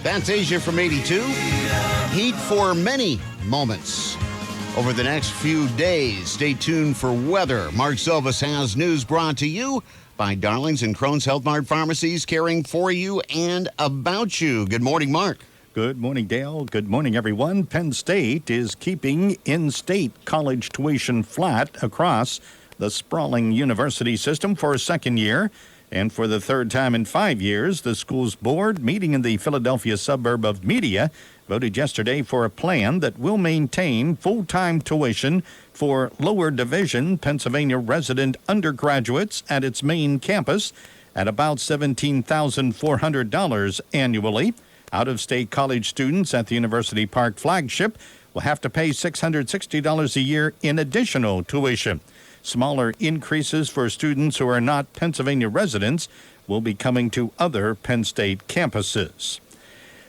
Fantasia from 82. Heat for many moments over the next few days. Stay tuned for weather. Mark Silvas has news brought to you by Darlings and Crohn's Health Mart Pharmacies, caring for you and about you. Good morning, Mark. Good morning, Dale. Good morning, everyone. Penn State is keeping in-state college tuition flat across the sprawling university system for a second year. And for the third time in 5 years, the school's board, meeting in the Philadelphia suburb of Media, voted yesterday for a plan that will maintain full-time tuition for lower division Pennsylvania resident undergraduates at its main campus at about $17,400 annually. Out-of-state college students at the University Park flagship will have to pay $660 a year in additional tuition. Smaller increases for students who are not Pennsylvania residents will be coming to other Penn State campuses.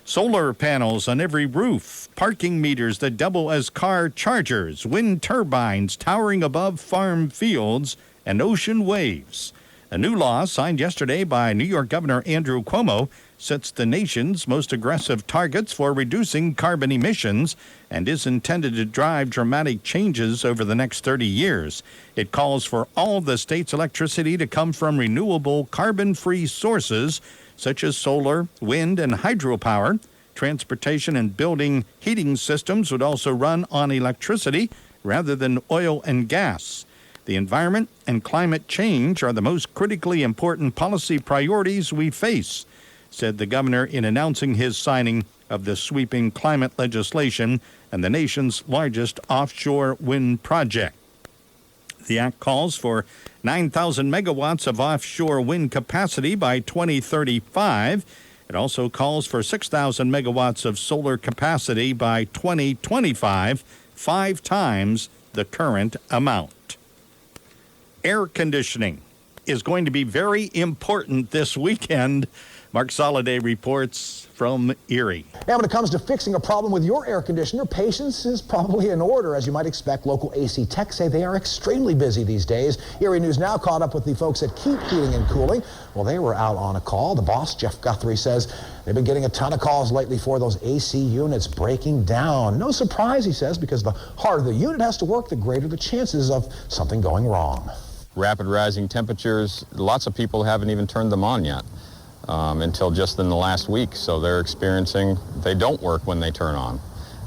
Solar panels on every roof, parking meters that double as car chargers, wind turbines towering above farm fields, and ocean waves. A new law signed yesterday by New York Governor Andrew Cuomo sets the nation's most aggressive targets for reducing carbon emissions and is intended to drive dramatic changes over the next 30 years. It calls for all the state's electricity to come from renewable carbon-free sources such as solar, wind, and hydropower. Transportation and building heating systems would also run on electricity rather than oil and gas. The environment and climate change are the most critically important policy priorities we face, said the governor in announcing his signing of the sweeping climate legislation and the nation's largest offshore wind project. The act calls for 9,000 megawatts of offshore wind capacity by 2035. It also calls for 6,000 megawatts of solar capacity by 2025, 5 times the current amount. Air conditioning is going to be very important this weekend. Mark Soliday reports from Erie. Now, when it comes to fixing a problem with your air conditioner, patience is probably in order. As you might expect, local AC techs say they are extremely busy these days. Erie News Now caught up with the folks at Keep Heating and Cooling. Well, they were out on a call. The boss, Jeff Guthrie, says they've been getting a ton of calls lately for those AC units breaking down. No surprise, he says, because the harder the unit has to work, the greater the chances of something going wrong. Rapid rising temperatures, lots of people haven't even turned them on yet until just in the last week. So they're experiencing, they don't work when they turn on.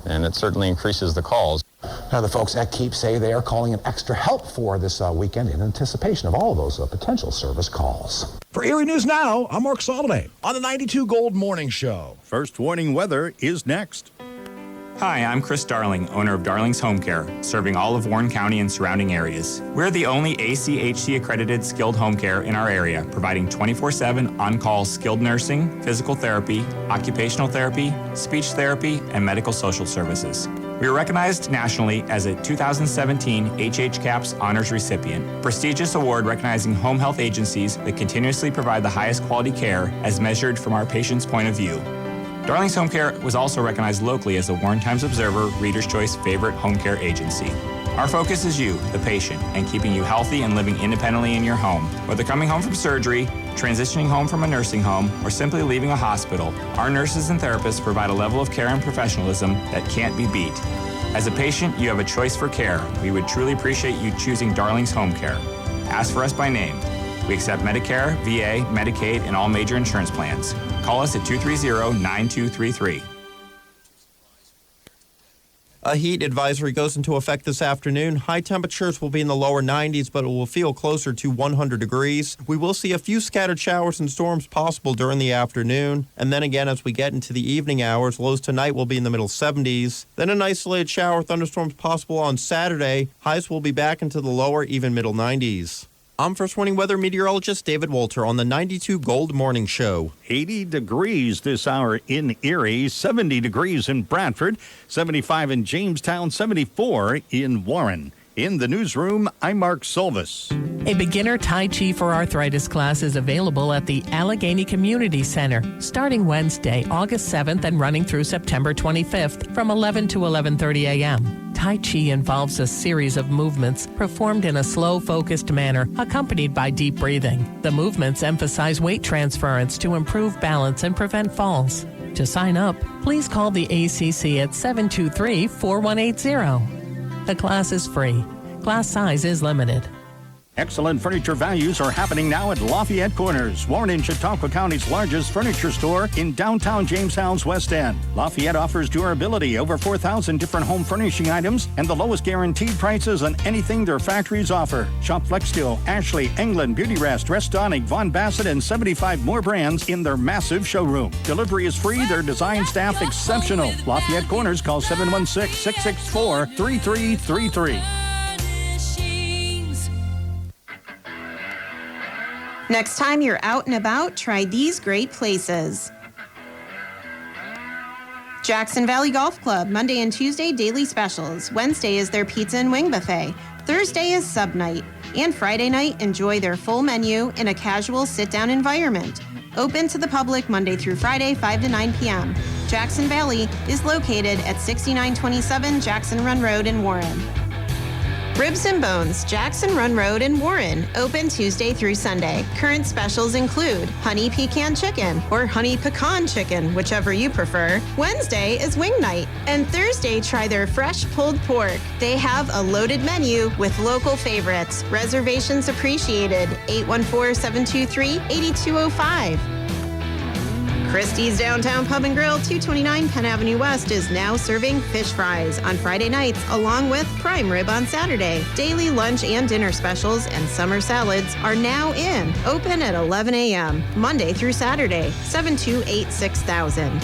And it certainly increases the calls. Now, the folks at Keep say they are calling in extra help for this weekend in anticipation of all those potential service calls. For Erie News Now, I'm Mark Soliday on the 92 Gold Morning Show. First warning weather is next. Hi, I'm Chris Darling, owner of Darling's Home Care, serving all of Warren County and surrounding areas. We're the only ACHC-accredited skilled home care in our area, providing 24/7 on-call skilled nursing, physical therapy, occupational therapy, speech therapy, and medical social services. We were recognized nationally as a 2017 HHCAPS Honors recipient, prestigious award recognizing home health agencies that continuously provide the highest quality care as measured from our patient's point of view. Darling's Home Care was also recognized locally as the Warren Times Observer Reader's Choice Favorite Home Care Agency. Our focus is you, the patient, and keeping you healthy and living independently in your home. Whether coming home from surgery, transitioning home from a nursing home, or simply leaving a hospital, our nurses and therapists provide a level of care and professionalism that can't be beat. As a patient, you have a choice for care. We would truly appreciate you choosing Darling's Home Care. Ask for us by name. We accept Medicare, VA, Medicaid, and all major insurance plans. Call us at 230-9233. A heat advisory goes into effect this afternoon. High temperatures will be in the lower 90s, but it will feel closer to 100 degrees. We will see a few scattered showers and storms possible during the afternoon. And then again, as we get into the evening hours, lows tonight will be in the middle 70s. Then an isolated shower, thunderstorms possible on Saturday. Highs will be back into the lower, even middle 90s. I'm First Warning Weather Meteorologist David Walter on the 92 Gold Morning Show. 80 degrees this hour in Erie, 70 degrees in Bradford, 75 in Jamestown, 74 in Warren. In the newsroom, I'm Mark Solvis. A beginner Tai Chi for arthritis class is available at the Allegheny Community Center starting Wednesday, August 7th and running through September 25th from 11 to 11:30 a.m. Tai Chi involves a series of movements performed in a slow, focused manner accompanied by deep breathing. The movements emphasize weight transference to improve balance and prevent falls. To sign up, please call the ACC at 723-4180. The class is free. Class size is limited. Excellent furniture values are happening now at Lafayette Corners, Warren and Chautauqua County's largest furniture store in downtown Jamestown's West End. Lafayette offers durability, over 4,000 different home furnishing items, and the lowest guaranteed prices on anything their factories offer. Shop Flexsteel, Ashley, England, Beauty Rest, Restonic, Von Bassett, and 75 more brands in their massive showroom. Delivery is free, their design staff exceptional. Lafayette Corners, call 716-664-3333. Next time you're out and about, try these great places. Jackson Valley Golf Club, Monday and Tuesday, daily specials. Wednesday is their pizza and wing buffet. Thursday is sub night. And Friday night, enjoy their full menu in a casual sit-down environment. Open to the public Monday through Friday, 5 to 9 p.m. Jackson Valley is located at 6927 Jackson Run Road in Warren. Ribs and Bones, Jackson Run Road in Warren, open Tuesday through Sunday. Current specials include honey pecan chicken or honey pecan chicken, whichever you prefer. Wednesday is wing night, and Thursday try their fresh pulled pork. They have a loaded menu with local favorites. Reservations appreciated, 814-723-8205. Christie's Downtown Pub and Grill, 229 Penn Avenue West, is now serving fish fries on Friday nights, along with prime rib on Saturday. Daily lunch and dinner specials and summer salads are now in. Open at 11 a.m., Monday through Saturday, 728-6000.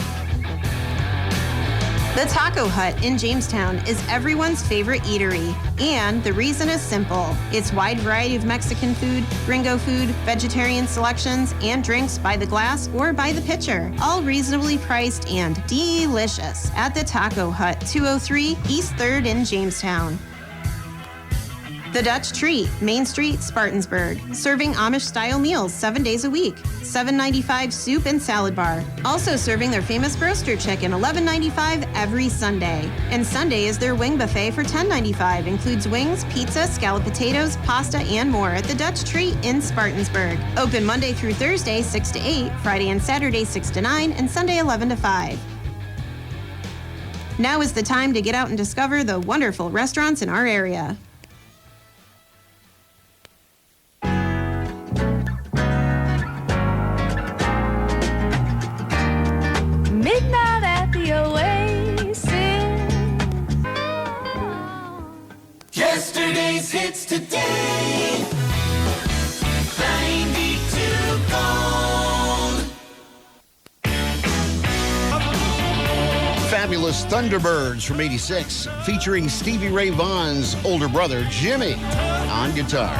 The Taco Hut in Jamestown is everyone's favorite eatery, and the reason is simple. Its wide variety of Mexican food, gringo food, vegetarian selections, and drinks by the glass or by the pitcher, all reasonably priced and delicious at the Taco Hut, 203 East 3rd in Jamestown. The Dutch Treat, Main Street, Spartansburg, serving Amish-style meals 7 days a week. $7.95 soup and salad bar. Also serving their famous broaster chicken, $11.95 every Sunday. And Sunday is their wing buffet for $10.95. Includes wings, pizza, scalloped potatoes, pasta, and more at the Dutch Treat in Spartansburg. Open Monday through Thursday, 6 to 8, Friday and Saturday, 6 to 9, and Sunday, 11 to 5. Now is the time to get out and discover the wonderful restaurants in our area. Midnight at the Oasis. Yesterday's hits today. 92 Gold. Fabulous Thunderbirds from '86, featuring Stevie Ray Vaughan's older brother, Jimmy, on guitar.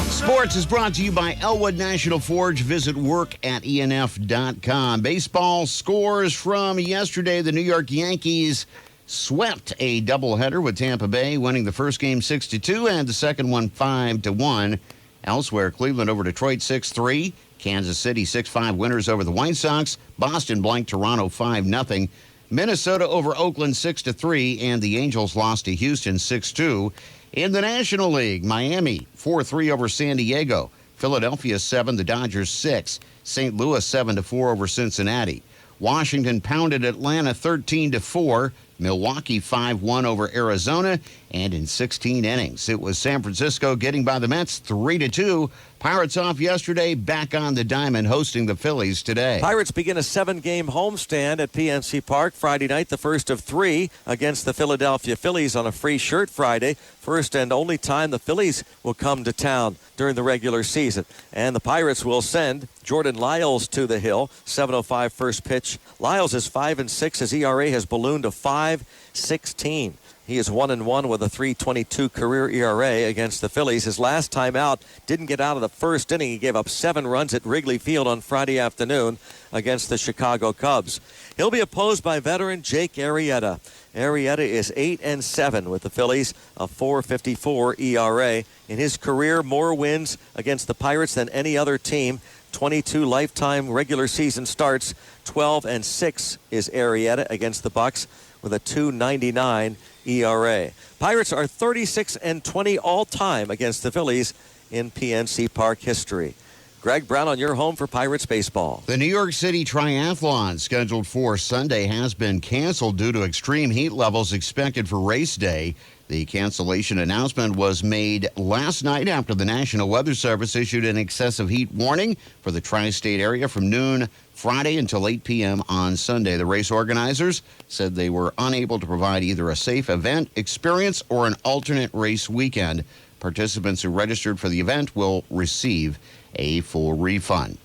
Sports is brought to you by Elwood National Forge. Visit work@enf.com. Baseball scores from yesterday. The New York Yankees swept a doubleheader with Tampa Bay, winning the first game 6-2 and the second one 5-1. Elsewhere, Cleveland over Detroit 6-3. Kansas City 6-5 winners over the White Sox. Boston blanked Toronto 5-0. Minnesota over Oakland 6-3, and the Angels lost to Houston 6-2. In the National League, Miami 4-3 over San Diego. Philadelphia 7, the Dodgers 6. St. Louis 7-4 over Cincinnati. Washington pounded Atlanta 13-4. Milwaukee 5-1 over Arizona. And in 16 innings, it was San Francisco getting by the Mets 3-2. Pirates off yesterday, back on the diamond, hosting the Phillies today. Pirates begin a 7-game homestand at PNC Park Friday night, the first of 3 against the Philadelphia Phillies on a free shirt Friday. First and only time the Phillies will come to town during the regular season. And the Pirates will send Jordan Lyles to the hill. 7:05 first pitch. Lyles is 5-6. His ERA has ballooned to 5.16. He is 1-1 with a 3.22 career ERA against the Phillies. His last time out, didn't get out of the first inning. He gave up 7 runs at Wrigley Field on Friday afternoon against the Chicago Cubs. He'll be opposed by veteran Jake Arrieta. Arrieta is 8-7 with the Phillies, a 4.54 ERA. In his career, more wins against the Pirates than any other team. 22 lifetime regular season starts. 12-6 is Arrieta against the Bucks with a 2.99 ERA. Pirates are 36-20 all-time against the Phillies in PNC Park history. Greg Brown on your home for Pirates baseball. The New York City Triathlon scheduled for Sunday has been canceled due to extreme heat levels expected for race day. The cancellation announcement was made last night after the National Weather Service issued an excessive heat warning for the tri-state area from noon Friday until 8 p.m. on Sunday. The race organizers said they were unable to provide either a safe event experience or an alternate race weekend. Participants who registered for the event will receive a full refund.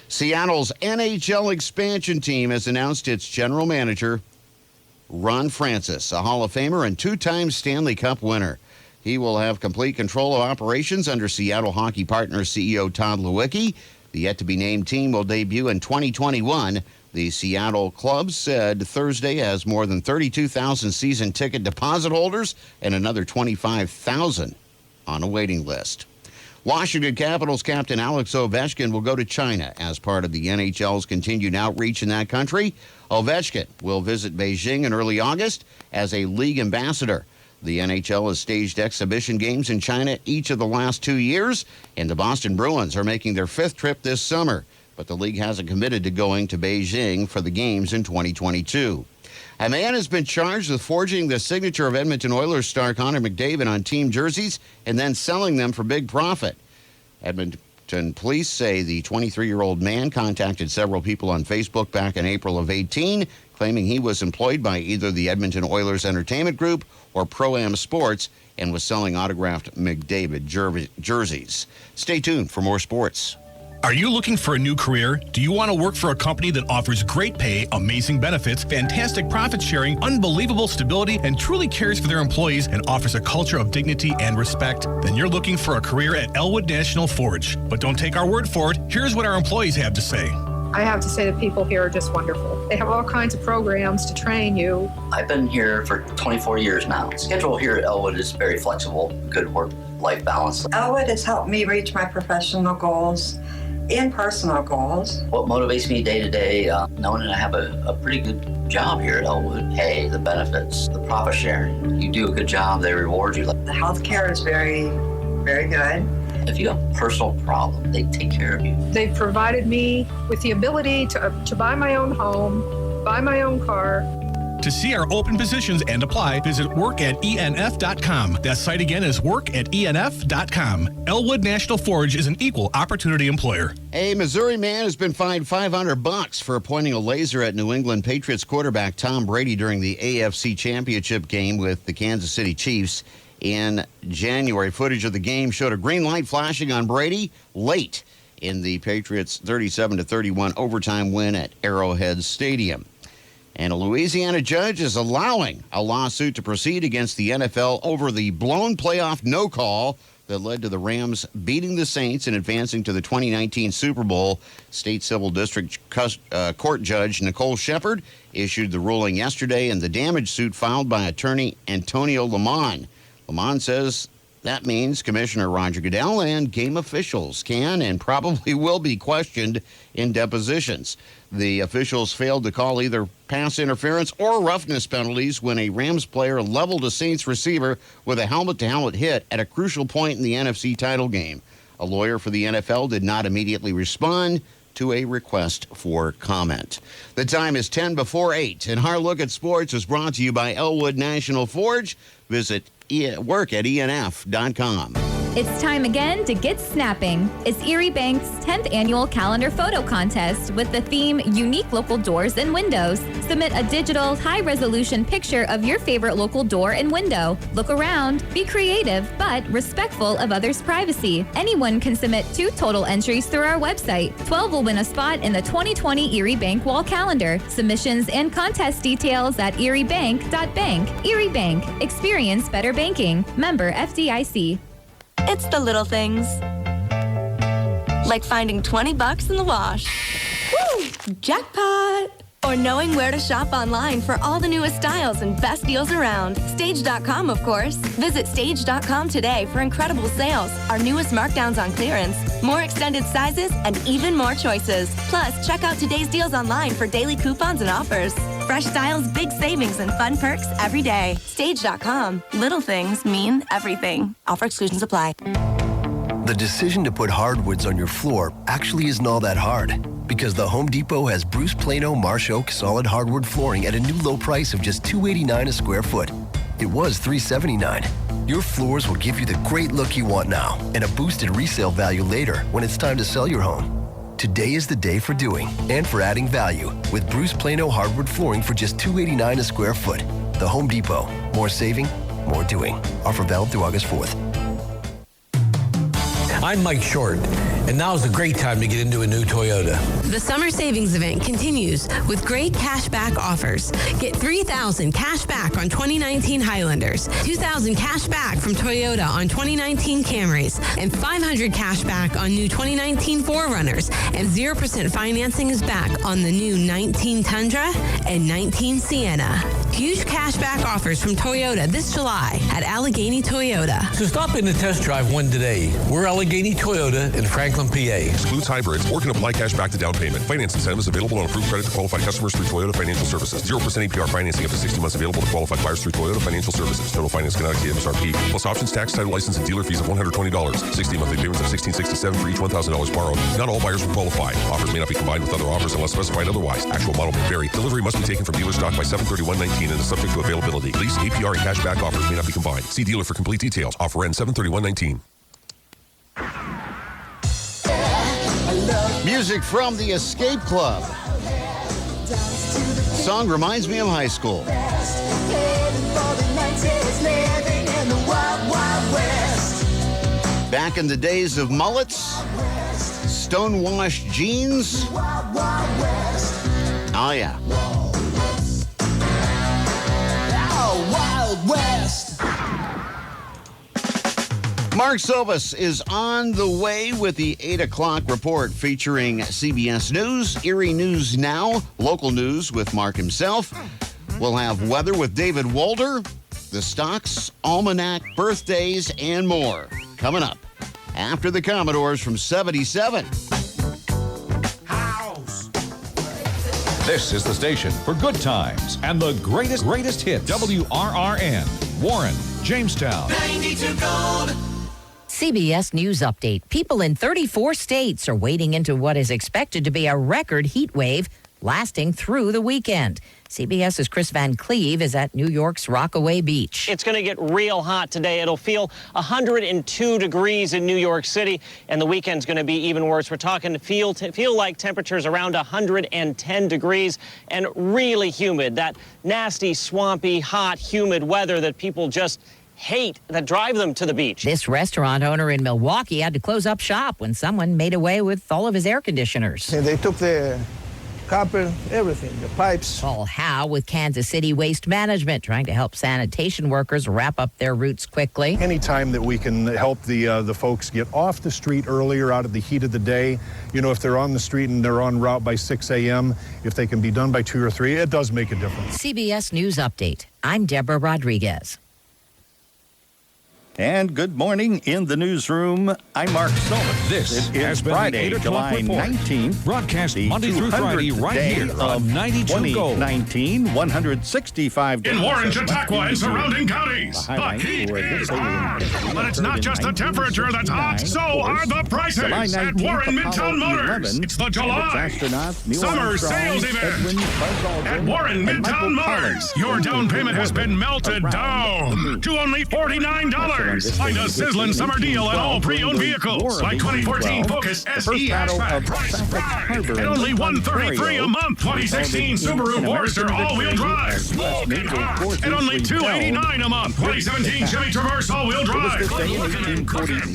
Seattle's NHL expansion team has announced its general manager, Ron Francis, a Hall of Famer and two-time Stanley Cup winner. He will have complete control of operations under Seattle Hockey Partners CEO Todd Lewicki. The yet-to-be-named team will debut in 2021. The Seattle club said Thursday has more than 32,000 season ticket deposit holders and another 25,000 on a waiting list. Washington Capitals captain Alex Ovechkin will go to China as part of the NHL's continued outreach in that country. Ovechkin will visit Beijing in early August as a league ambassador. The NHL has staged exhibition games in China each of the last 2 years, and the Boston Bruins are making their fifth trip this summer. But the league hasn't committed to going to Beijing for the games in 2022. A man has been charged with forging the signature of Edmonton Oilers star Connor McDavid on team jerseys and then selling them for big profit. Edmonton police say the 23-year-old man contacted several people on Facebook back in April of 18, claiming he was employed by either the Edmonton Oilers Entertainment Group or Pro-Am Sports and was selling autographed McDavid jerseys. Stay tuned for more sports. Are you looking for a new career? Do you want to work for a company that offers great pay, amazing benefits, fantastic profit sharing, unbelievable stability, and truly cares for their employees and offers a culture of dignity and respect? Then you're looking for a career at Elwood National Forge. But don't take our word for it. Here's what our employees have to say. I have to say the people here are just wonderful. They have all kinds of programs to train you. I've been here for 24 years now. The schedule here at Elwood is very flexible, good work-life balance. Elwood has helped me reach my professional goals and personal goals. What motivates me day to day, knowing that I have a pretty good job here at Elwood. Hey, the benefits, the profit sharing. You do a good job, they reward you. The health care is very, very good. If you have a personal problem, they take care of you. They've provided me with the ability to buy my own home, buy my own car. To see our open positions and apply, visit work@enf.com. That site again is work@enf.com. Elwood National Forge is an equal opportunity employer. A Missouri man has been fined $500 for pointing a laser at New England Patriots quarterback Tom Brady during the AFC Championship game with the Kansas City Chiefs in January. Footage of the game showed a green light flashing on Brady late in the Patriots' 37-31 overtime win at Arrowhead Stadium. And a Louisiana judge is allowing a lawsuit to proceed against the NFL over the blown playoff no call that led to the Rams beating the Saints and advancing to the 2019 Super Bowl. State Civil District Court Judge Nicole Shepard issued the ruling yesterday in the damage suit filed by attorney Antonio Lamont. Lamont says that means Commissioner Roger Goodell and game officials can and probably will be questioned in depositions. The officials failed to call either pass interference or roughness penalties when a Rams player leveled a Saints receiver with a helmet-to-helmet hit at a crucial point in the NFC title game. A lawyer for the NFL did not immediately respond to a request for comment. The time is 10 before 8, and our look at sports is brought to you by Elwood National Forge. Visit work@enf.com. It's time again to get snapping. It's Erie Bank's 10th annual calendar photo contest with the theme Unique Local Doors and Windows. Submit a digital, high-resolution picture of your favorite local door and window. Look around, be creative, but respectful of others' privacy. Anyone can submit 2 total entries through our website. 12 will win a spot in the 2020 Erie Bank Wall Calendar. Submissions and contest details at eriebank.bank. Erie Bank. Experience better banking. Member FDIC. It's the little things. Like finding $20 in the wash. Woo! Jackpot! Or knowing where to shop online for all the newest styles and best deals around. Stage.com, of course. Visit Stage.com today for incredible sales, our newest markdowns on clearance, more extended sizes, and even more choices. Plus, check out today's deals online for daily coupons and offers. Fresh styles, big savings, and fun perks every day. Stage.com. Little things mean everything. Offer exclusions apply. The decision to put hardwoods on your floor actually isn't all that hard, because the Home Depot has Bruce Plano Marsh Oak solid hardwood flooring at a new low price of just $289 a square foot. It was $379. Your floors will give you the great look you want now and a boosted resale value later when it's time to sell your home. Today is the day for doing and for adding value with Bruce Plano hardwood flooring for just $289 a square foot. The Home Depot. More saving, more doing. Offer valid through August 4th. I'm Mike Short, and now's a great time to get into a new Toyota. The summer savings event continues with great cash back offers. Get $3,000 cash back on 2019 Highlanders, $2,000 cash back from Toyota on 2019 Camrys, and $500 cash back on new 2019 4Runners, and 0% financing is back on the new 19 Tundra and 19 Sienna. Huge cash back offers from Toyota this July at Allegheny Toyota. So stop in to test drive one today. We're Allegheny Toyota in Franklin, PA. Excludes hybrids or can apply cash back to down payment. Finance incentives available on approved credit to qualified customers through Toyota Financial Services. 0% APR financing up to 60 months available to qualified buyers through Toyota Financial Services. Total finance cannot exceed MSRP. Plus options, tax, title, license, and dealer fees of $120. 60 monthly payments of $1,667 for each $1,000 borrowed. Not all buyers will qualify. Offers may not be combined with other offers unless specified otherwise. Actual model may vary. Delivery must be taken from dealer stock by 7/31/19 and is subject to availability. Lease, APR, and cash back offers may not be combined. See dealer for complete details. Offer ends 7/31/19. Music from the Escape Club. Song reminds me of high school. Back in the days of mullets, stonewashed jeans. Oh, yeah. Wild West. Mark Silvas is on the way with the 8 o'clock report featuring CBS News, Erie News Now, local news with Mark himself. We'll have weather with David Walder, the stocks, almanac, birthdays, and more. Coming up after the Commodores from 77. This is the station for good times and the greatest hits. WRRN, Warren, Jamestown. 92 Gold. CBS News Update. People in 34 states are wading into what is expected to be a record heat wave lasting through the weekend. CBS's Chris Van Cleve is at New York's Rockaway Beach. It's going to get real hot today. It'll feel 102 degrees in New York City, and the weekend's going to be even worse. We're talking feel like temperatures around 110 degrees and really humid. That nasty, swampy, hot, humid weather that people just hate, that drive them to the beach. This restaurant owner in Milwaukee had to close up shop when someone made away with all of his air conditioners. And they took the copper, everything, the pipes. Paul Howe with Kansas City Waste Management, trying to help sanitation workers wrap up their routes quickly. Anytime that we can help the folks get off the street earlier out of the heat of the day, you know, if they're on the street and they're en route by 6 a.m., if they can be done by 2 or 3, it does make a difference. CBS News Update. I'm Deborah Rodriguez. And good morning in the newsroom. I'm Mark Sullivan. This is Friday, July 19th. Broadcast Monday through Friday right here on 92 Gold. 2019, 165 days. In Warren, Chautauqua, and surrounding counties, the heat is on. But it's not just the temperature that's hot, so are the prices at Warren Midtown Motors. It's the July Summer Sales Event at Warren Midtown Motors. Your down payment has been melted down to only $49. Find a sizzling summer deal on all pre-owned vehicles, like 2014 Focus SE hatchback, price at only $133 a month. 2016 Subaru Forester all-wheel drive, smoking hot at only $289 a month. 2017 Chevy Traverse all-wheel drive,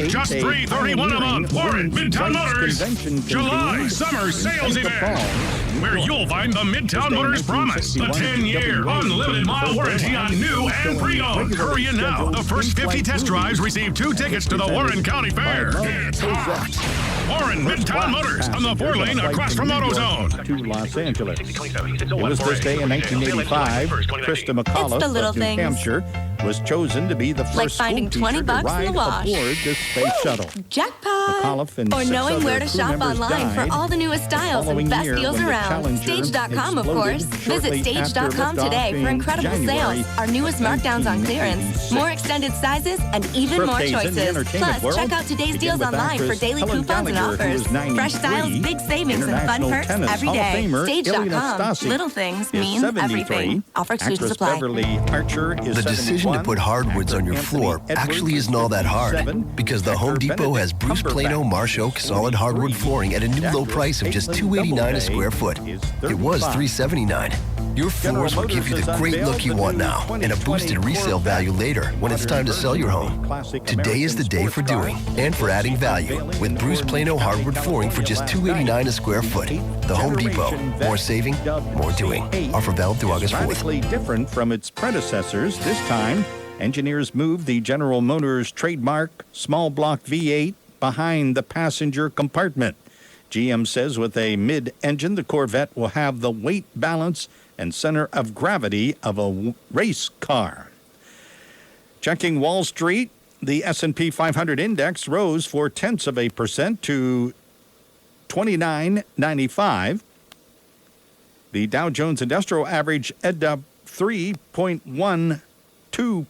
just $331 a month. Warren Midtown Motors July Summer Sales Event, where you'll find the Midtown Motors Promise, the 10-year unlimited mile warranty on new and pre-owned. Hurry in now. The first 50 test drives receive 2 tickets to the Warren County Fair. It's hot. Warren Midtown Motors on the 4-lane across from AutoZone. To Los Angeles. It was this day in 1985, Krista McAuliffe the little of New things. Hampshire was chosen to be the Like first school finding teacher 20 to bucks in ride the wash. aboard this space shuttle. Jackpot! McAuliffe and Or 6 knowing other where to crew shop members online died for all the newest styles and following best year deals when the around. Challenger Stage.com, of exploded course. shortly Visit after Stage.com liftoff today for in incredible January sales, our newest of markdowns on clearance, 1986. more extended sizes, and even more Birthdays in the choices. entertainment Plus, check world out today's begin deals with online for actress daily Helen coupons and Gallagher, who offers. is 93. Fresh styles, big savings, and fun International perks Tennis every Hall of day. Famer Stage.com. Ilya Stasi Little things is mean 73. everything. Offer exclusions Actress apply. Beverly Archer is The decision to 71. put hardwoods on your Actor floor Anthony actually Edwards isn't all that hard 57. because the Home Actor Depot has Benedict Bruce Plano Cumberbatch Marsh Oak is solid hardwood 43. flooring at a new low Actress price of just Caitlin $289 a Doubleday square foot. is It was 35. $379. Your General floors will give you Motors the has great unveiled look you the want new now and a 2020 boosted resale value later when it's time to sell your home. Classic Today is the day for doing and for adding value with Bruce Plano hardwood flooring for just $289 a square foot. The Home Depot. More saving, more doing. Offer valid through August 4th. Radically different from its predecessors. This time, engineers moved the General Motors trademark small block V8 behind the passenger compartment. GM says with a mid-engine, the Corvette will have the weight balance and center of gravity of a race car. Checking Wall Street, the S&P 500 index rose 0.4% to 2995. The Dow Jones Industrial Average edged up 3.12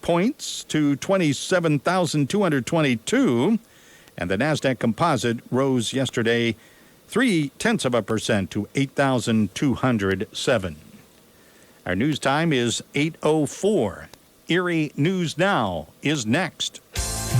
points to 27,222, and the Nasdaq Composite rose yesterday 0.3% to 8,207. Our news time is 8:04. Erie News Now is next.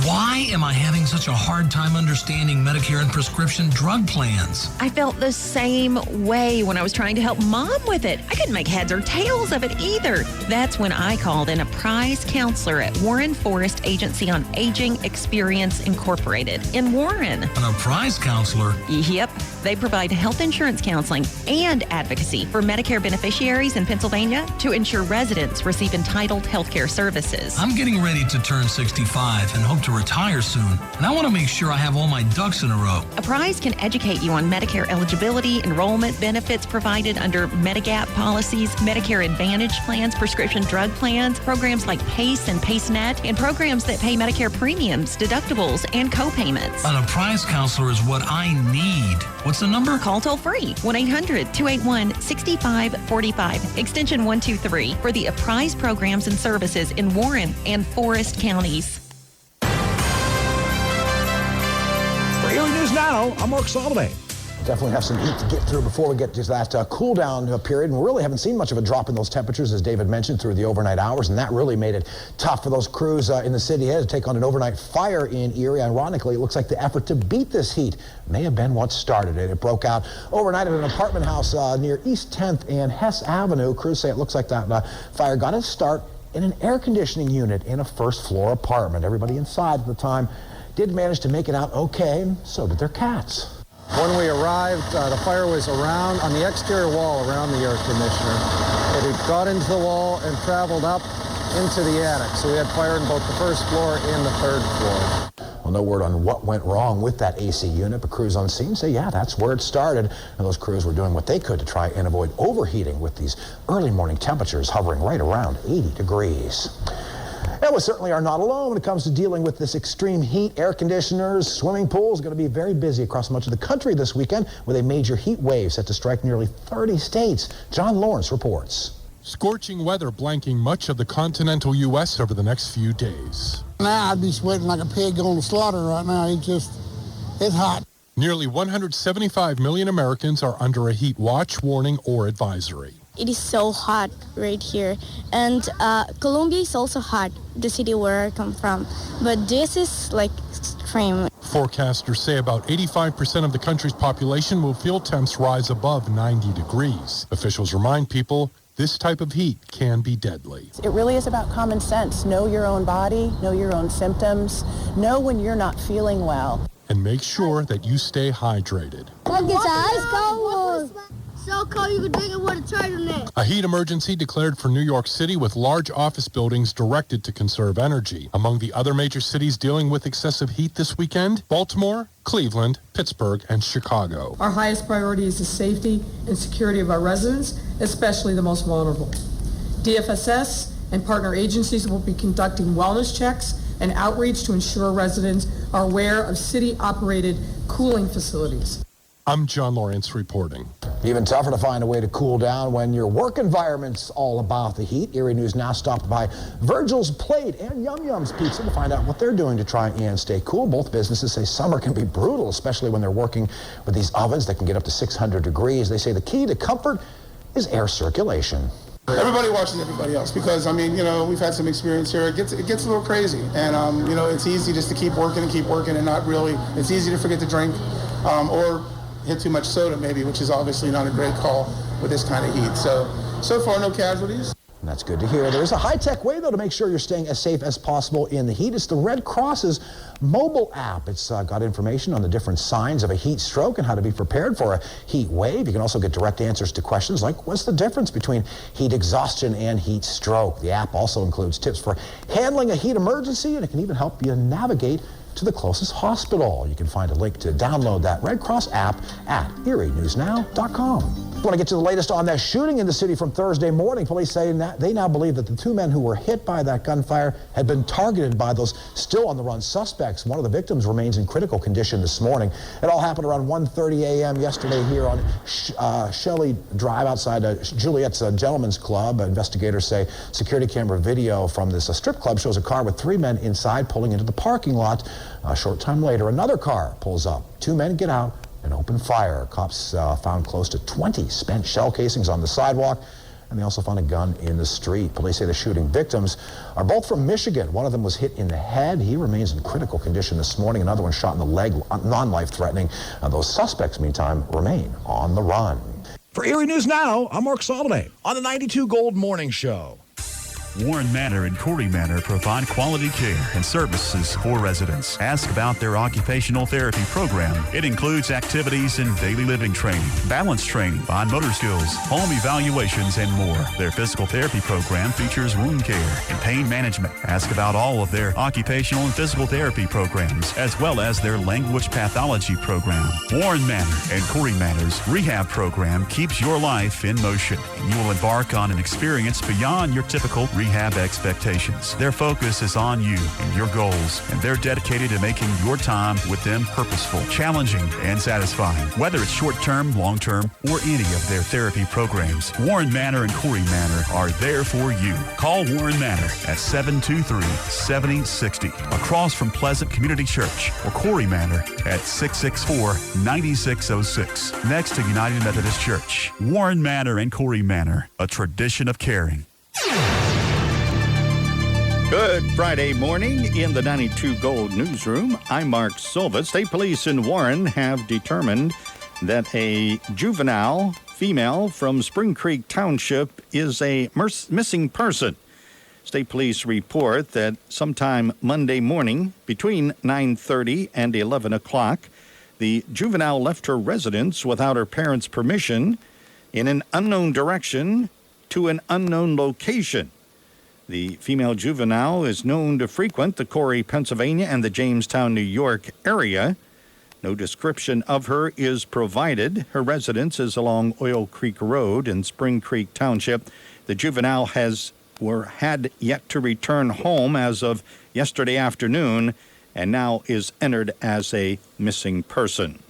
Why am I having such a hard time understanding Medicare and prescription drug plans? I felt the same way when I was trying to help Mom with it. I couldn't make heads or tails of it either. That's when I called in a prize counselor at Warren Forest Agency on Aging Experience Incorporated in Warren. An apprise counselor? Yep. They provide health insurance counseling and advocacy for Medicare beneficiaries in Pennsylvania to ensure residents receive entitled health care services. I'm getting ready to turn 65 and hope to retire soon, and I want to make sure I have all my ducks in a row. Apprise can educate you on Medicare eligibility, enrollment, benefits provided under Medigap policies, Medicare Advantage plans, prescription drug plans, programs like PACE and PACENet, and programs that pay Medicare premiums, deductibles, and co-payments. An apprise counselor is what I need. What's the number? Call toll free 1-800-281-6545, extension 123 for the apprise programs and services in Warren and Forest counties. For Erie News Now, I'm Mark Solomon. Definitely have some heat to get through before we get to that cool down period. And we really haven't seen much of a drop in those temperatures, as David mentioned, through the overnight hours. And that really made it tough for those crews in the city to take on an overnight fire in Erie. Ironically, it looks like the effort to beat this heat may have been what started it. It broke out overnight at an apartment house near East 10th and Hess Avenue. Crews say it looks like that fire got its start in an air conditioning unit in a first floor apartment. Everybody inside at the time did manage to make it out okay, and so did their cats. When we arrived, the fire was around on the exterior wall around the air conditioner. It had got into the wall and traveled up into the attic. So we had fire in both the first floor and the third floor. Well, no word on what went wrong with that AC unit, but crews on scene say, yeah, that's where it started. And those crews were doing what they could to try and avoid overheating with these early morning temperatures hovering right around 80 degrees. And we certainly are not alone when it comes to dealing with this extreme heat. Air conditioners, swimming pools are going to be very busy across much of the country this weekend with a major heat wave set to strike nearly 30 states. John Lawrence reports. Scorching weather blanking much of the continental U.S. over the next few days. Now I'd be sweating like a pig going to slaughter right now. It's hot. Nearly 175 million Americans are under a heat watch, warning, or advisory. It is so hot right here. And Colombia is also hot, the city where I come from. But this is like extreme. Forecasters say about 85% of the country's population will feel temps rise above 90 degrees. Officials remind people this type of heat can be deadly. It really is about common sense. Know your own body, know your own symptoms, know when you're not feeling well. And make sure that you stay hydrated. Look, it's ice cold. So How come you can drink it with a turtleneck? A heat emergency declared for New York City with large office buildings directed to conserve energy. Among the other major cities dealing with excessive heat this weekend, Baltimore, Cleveland, Pittsburgh, and Chicago. Our highest priority is the safety and security of our residents, especially the most vulnerable. DFSS and partner agencies will be conducting wellness checks and outreach to ensure residents are aware of city-operated cooling facilities. I'm John Lawrence reporting. Even tougher to find a way to cool down when your work environment's all about the heat. Erie News now stopped by Virgil's Plate and Yum Yum's Pizza to find out what they're doing to try and stay cool. Both businesses say summer can be brutal, especially when they're working with these ovens that can get up to 600 degrees. They say the key to comfort is air circulation. Everybody watching everybody else because, I mean, we've had some experience here. It gets a little crazy. And, it's easy just to keep working and not really, it's easy to forget to drink or hit too much soda maybe, which is obviously not a great call with this kind of heat. So far, no casualties. And that's good to hear. There's a high-tech way, though, to make sure you're staying as safe as possible in the heat. It's the Red Cross's mobile app. It's got information on the different signs of a heat stroke and how to be prepared for a heat wave. You can also get direct answers to questions like, what's the difference between heat exhaustion and heat stroke? The app also includes tips for handling a heat emergency, and it can even help you navigate to the closest hospital. You can find a link to download that Red Cross app at erienewsnow.com. I want to get to the latest on that shooting in the city from Thursday morning. Police say that they now believe that the two men who were hit by that gunfire had been targeted by those still on the run suspects. One of the victims remains in critical condition this morning. It all happened around 1:30 a.m. yesterday here on Shelley Drive outside Juliet's Gentlemen's Club. Investigators say security camera video from this strip club shows a car with three men inside pulling into the parking lot. A short time later, another car pulls up. Two men get out and open fire. Cops found close to 20 spent shell casings on the sidewalk, and they also found a gun in the street. Police say the shooting victims are both from Michigan. One of them was hit in the head. He remains in critical condition this morning. Another one shot in the leg, non-life-threatening. Those suspects, meantime, remain on the run. For Erie News Now, I'm Mark Solomon on the 92 Gold Morning Show. Warren Manor and Corey Manor provide quality care and services for residents. Ask about their occupational therapy program. It includes activities in daily living training, balance training, on motor skills, home evaluations, and more. Their physical therapy program features wound care and pain management. Ask about all of their occupational and physical therapy programs, as well as their language pathology program. Warren Manor and Corey Manor's rehab program keeps your life in motion. You will embark on an experience beyond your typical rehab expectations. Their focus is on you and your goals, and they're dedicated to making your time with them purposeful, challenging, and satisfying. Whether it's short-term, long-term, or any of their therapy programs, Warren Manor and Corey Manor are there for you. Call Warren Manor at 723-7060 across from Pleasant Community Church, or Corey Manor at 664-9606 next to United Methodist Church. Warren Manor and Corey Manor, a tradition of caring. Good Friday morning in the 92 Gold Newsroom. I'm Mark Silva. State Police in Warren have determined that a juvenile female from Spring Creek Township is a missing person. State Police report that sometime Monday morning between 9:30 and 11 o'clock, the juvenile left her residence without her parents' permission in an unknown direction to an unknown location. The female juvenile is known to frequent the Corey, Pennsylvania, and the Jamestown, New York area. No description of her is provided. Her residence is along Oil Creek Road in Spring Creek Township. The juvenile had yet to return home as of yesterday afternoon and now is entered as a missing person.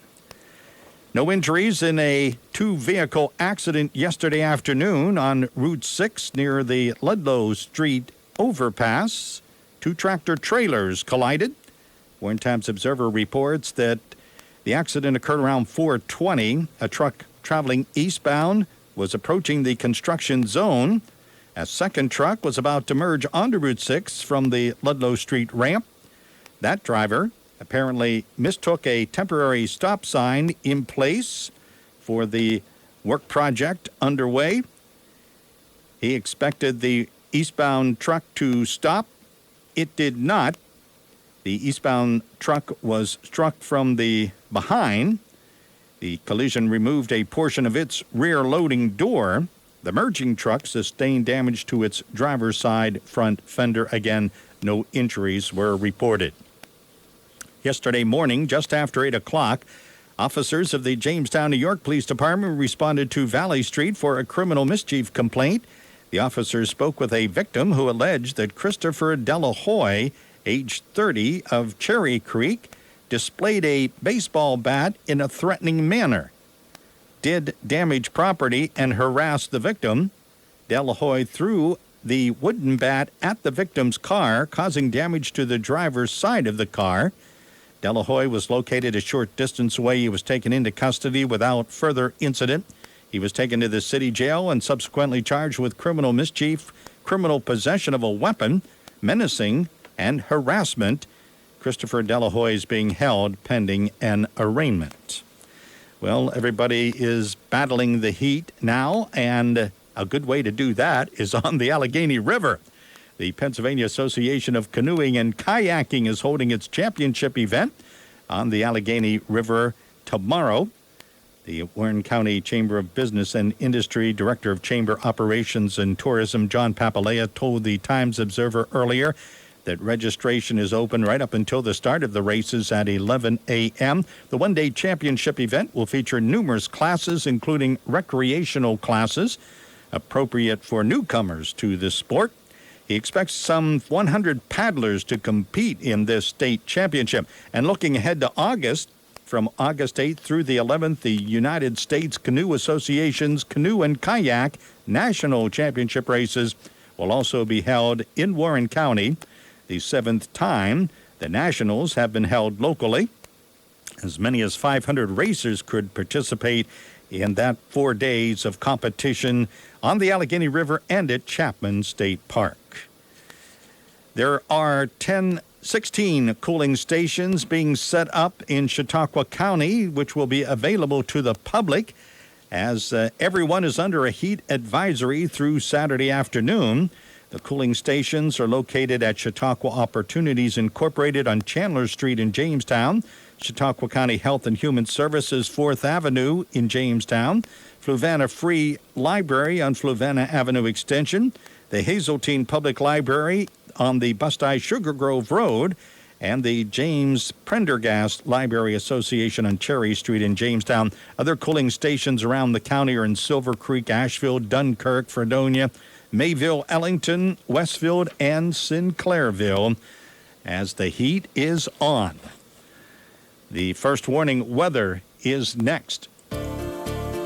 No injuries in a two-vehicle accident yesterday afternoon on Route 6 near the Ludlow Street overpass. Two tractor-trailers collided. Warren Times Observer reports that the accident occurred around 4:20. A truck traveling eastbound was approaching the construction zone. A second truck was about to merge onto Route 6 from the Ludlow Street ramp. That driver apparently mistook a temporary stop sign in place for the work project underway. He expected the eastbound truck to stop. It did not. The eastbound truck was struck from the behind. The collision removed a portion of its rear loading door. The merging truck sustained damage to its driver's side front fender. Again, no injuries were reported. Yesterday morning, just after 8 o'clock, officers of the Jamestown, New York Police Department responded to Valley Street for a criminal mischief complaint. The officers spoke with a victim who alleged that Christopher Delahoy, age 30, of Cherry Creek, displayed a baseball bat in a threatening manner, did damage property, and harassed the victim. Delahoy threw the wooden bat at the victim's car, causing damage to the driver's side of the car. Delahoy was located a short distance away. He was taken into custody without further incident. He was taken to the city jail and subsequently charged with criminal mischief, criminal possession of a weapon, menacing, and harassment. Christopher Delahoy is being held pending an arraignment. Well, everybody is battling the heat now, and a good way to do that is on the Allegheny River. The Pennsylvania Association of Canoeing and Kayaking is holding its championship event on the Allegheny River tomorrow. The Warren County Chamber of Business and Industry Director of Chamber Operations and Tourism, John Papalea, told the Times-Observer earlier that registration is open right up until the start of the races at 11 a.m. The one-day championship event will feature numerous classes, including recreational classes, appropriate for newcomers to this sport. He expects some 100 paddlers to compete in this state championship. And looking ahead to August, from August 8th through the 11th, the United States Canoe Association's Canoe and Kayak National Championship races will also be held in Warren County. The 7th time the Nationals have been held locally. As many as 500 racers could participate in that 4 days of competition on the Allegheny River and at Chapman State Park. There are 16 cooling stations being set up in Chautauqua County, which will be available to the public as everyone is under a heat advisory through Saturday afternoon. The cooling stations are located at Chautauqua Opportunities Incorporated on Chandler Street in Jamestown, Chautauqua County Health and Human Services 4th Avenue in Jamestown, Fluvanna Free Library on Fluvanna Avenue Extension, the Hazeltine Public Library on the Busti Sugar Grove Road, and the James Prendergast Library Association on Cherry Street in Jamestown. Other cooling stations around the county are in Silver Creek, Asheville, Dunkirk, Fredonia, Mayville, Ellington, Westfield, and Sinclairville as the heat is on. The first warning weather is next.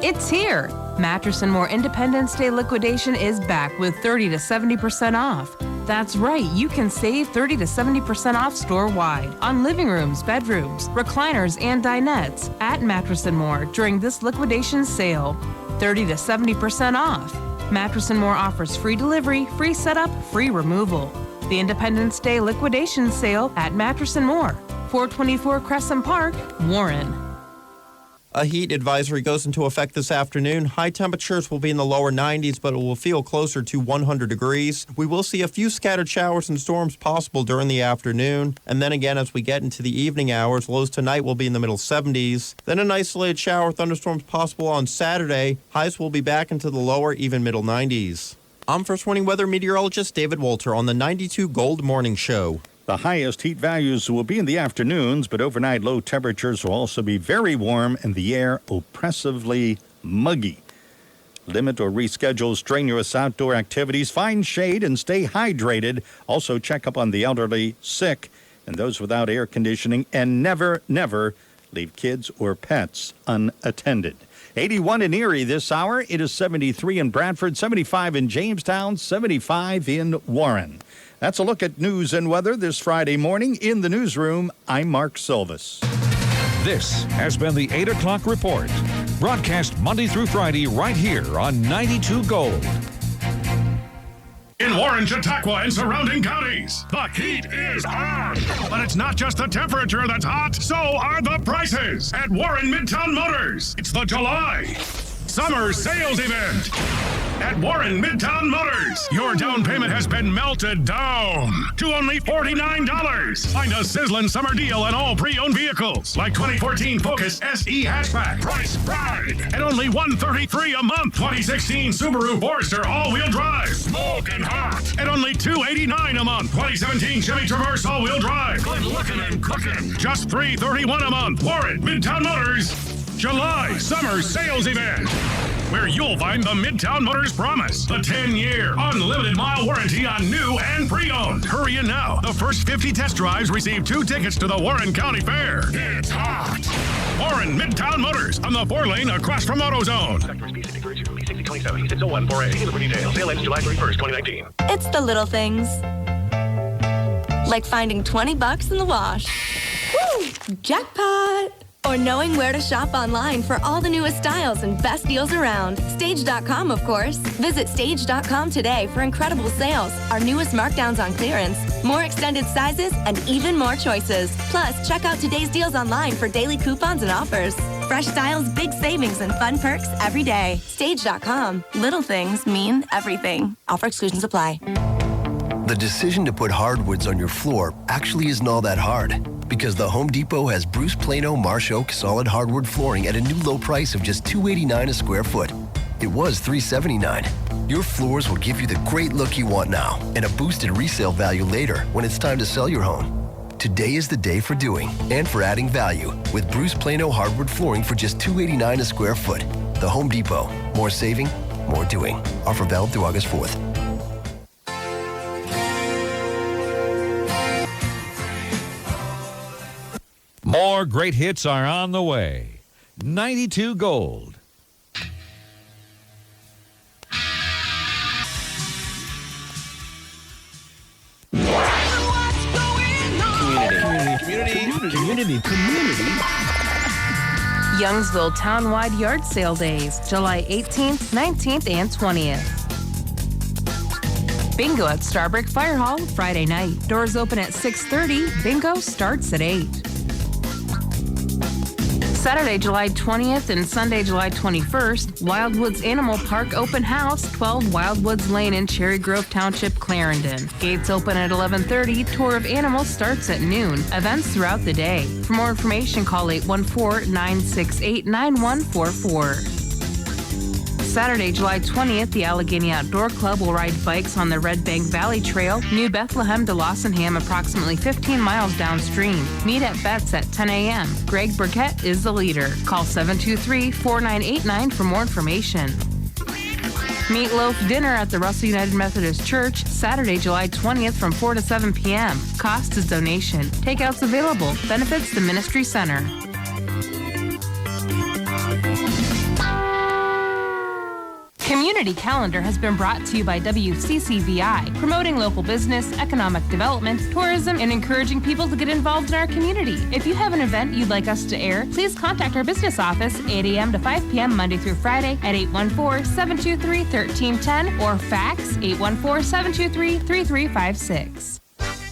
It's here. Mattress & More Independence Day liquidation is back with 30 to 70% off. That's right, you can save 30 to 70% off store-wide on living rooms, bedrooms, recliners, and dinettes at Mattress & More during this liquidation sale. 30 to 70% off. Mattress & More offers free delivery, free setup, free removal. The Independence Day liquidation sale at Mattress & More, 424 Crescent Park, Warren. A heat advisory goes into effect this afternoon. High temperatures will be in the lower 90s, but it will feel closer to 100 degrees. We will see a few scattered showers and storms possible during the afternoon. And then again, as we get into the evening hours, lows tonight will be in the middle 70s. Then an isolated shower, thunderstorms possible on Saturday. Highs will be back into the lower, even middle 90s. I'm First Warning Weather Meteorologist David Walter on the 92 Gold Morning Show. The highest heat values will be in the afternoons, but overnight low temperatures will also be very warm and the air oppressively muggy. Limit or reschedule strenuous outdoor activities, find shade, and stay hydrated. Also check up on the elderly, sick, and those without air conditioning, and never, never leave kids or pets unattended. 81 in Erie this hour. It is 73 in Bradford, 75 in Jamestown, 75 in Warren. That's a look at news and weather this Friday morning. In the newsroom, I'm Mark Silvis. This has been the 8 o'clock report. Broadcast Monday through Friday right here on 92 Gold. In Warren, Chautauqua, and surrounding counties, the heat is on. But it's not just the temperature that's hot, so are the prices at Warren Midtown Motors. It's the July summer sales event at Warren Midtown Motors. Your down payment has been melted down to only $49. Find a sizzling summer deal on all pre-owned vehicles, like 2014 Focus SE hatchback, price pride, at only $133 a month. 2016 Subaru Forester all-wheel drive, smoking hot, at only $289 a month. 2017 Chevy Traverse all-wheel drive, good looking and cooking, just $331 a month. Warren Midtown Motors July Summer Sales Event, where you'll find the Midtown Motors Promise, the 10-year unlimited mile warranty on new and pre-owned. Hurry in now. The first 50 test drives receive 2 tickets to the Warren County Fair. It's hot. Warren Midtown Motors on the 4-lane across from AutoZone. Sale ends July 31st, 2019. It's the little things. Like finding $20 in the wash. Woo! Jackpot! Or knowing where to shop online for all the newest styles and best deals around. Stage.com, of course. Visit Stage.com today for incredible sales, our newest markdowns on clearance, more extended sizes, and even more choices. Plus, check out today's deals online for daily coupons and offers. Fresh styles, big savings, and fun perks every day. Stage.com. Little things mean everything. Offer exclusions apply. The decision to put hardwoods on your floor actually isn't all that hard, because the Home Depot has Bruce Plano Marsh Oak solid hardwood flooring at a new low price of just $289 a square foot. It was $379. Your floors will give you the great look you want now and a boosted resale value later when it's time to sell your home. Today is the day for doing and for adding value with Bruce Plano hardwood flooring for just $289 a square foot. The Home Depot. More saving, more doing. Offer valid through August 4th. More great hits are on the way. 92 Gold. Community. Youngsville Townwide Yard Sale Days, July 18th, 19th, and 20th. Bingo at Starbrook Fire Hall, Friday night. Doors open at 6:30. Bingo starts at 8. Saturday, July 20th and Sunday, July 21st, Wildwoods Animal Park Open House, 12 Wildwoods Lane in Cherry Grove Township, Clarendon. Gates open at 11:30. Tour of animals starts at noon. Events throughout the day. For more information, call 814-968-9144. Saturday, July 20th, the Allegheny Outdoor Club will ride bikes on the Red Bank Valley Trail, New Bethlehem to Lossenham, approximately 15 miles downstream. Meet at Betts at 10 a.m. Greg Burkett is the leader. Call 723-4989 for more information. Meatloaf dinner at the Russell United Methodist Church, Saturday, July 20th from 4 to 7 p.m. Cost is donation. Takeouts available. Benefits the Ministry Center. Community Calendar has been brought to you by WCCVI, promoting local business, economic development, tourism, and encouraging people to get involved in our community. If you have an event you'd like us to air, please contact our business office 8 a.m. to 5 p.m. Monday through Friday at 814-723-1310 or fax 814-723-3356.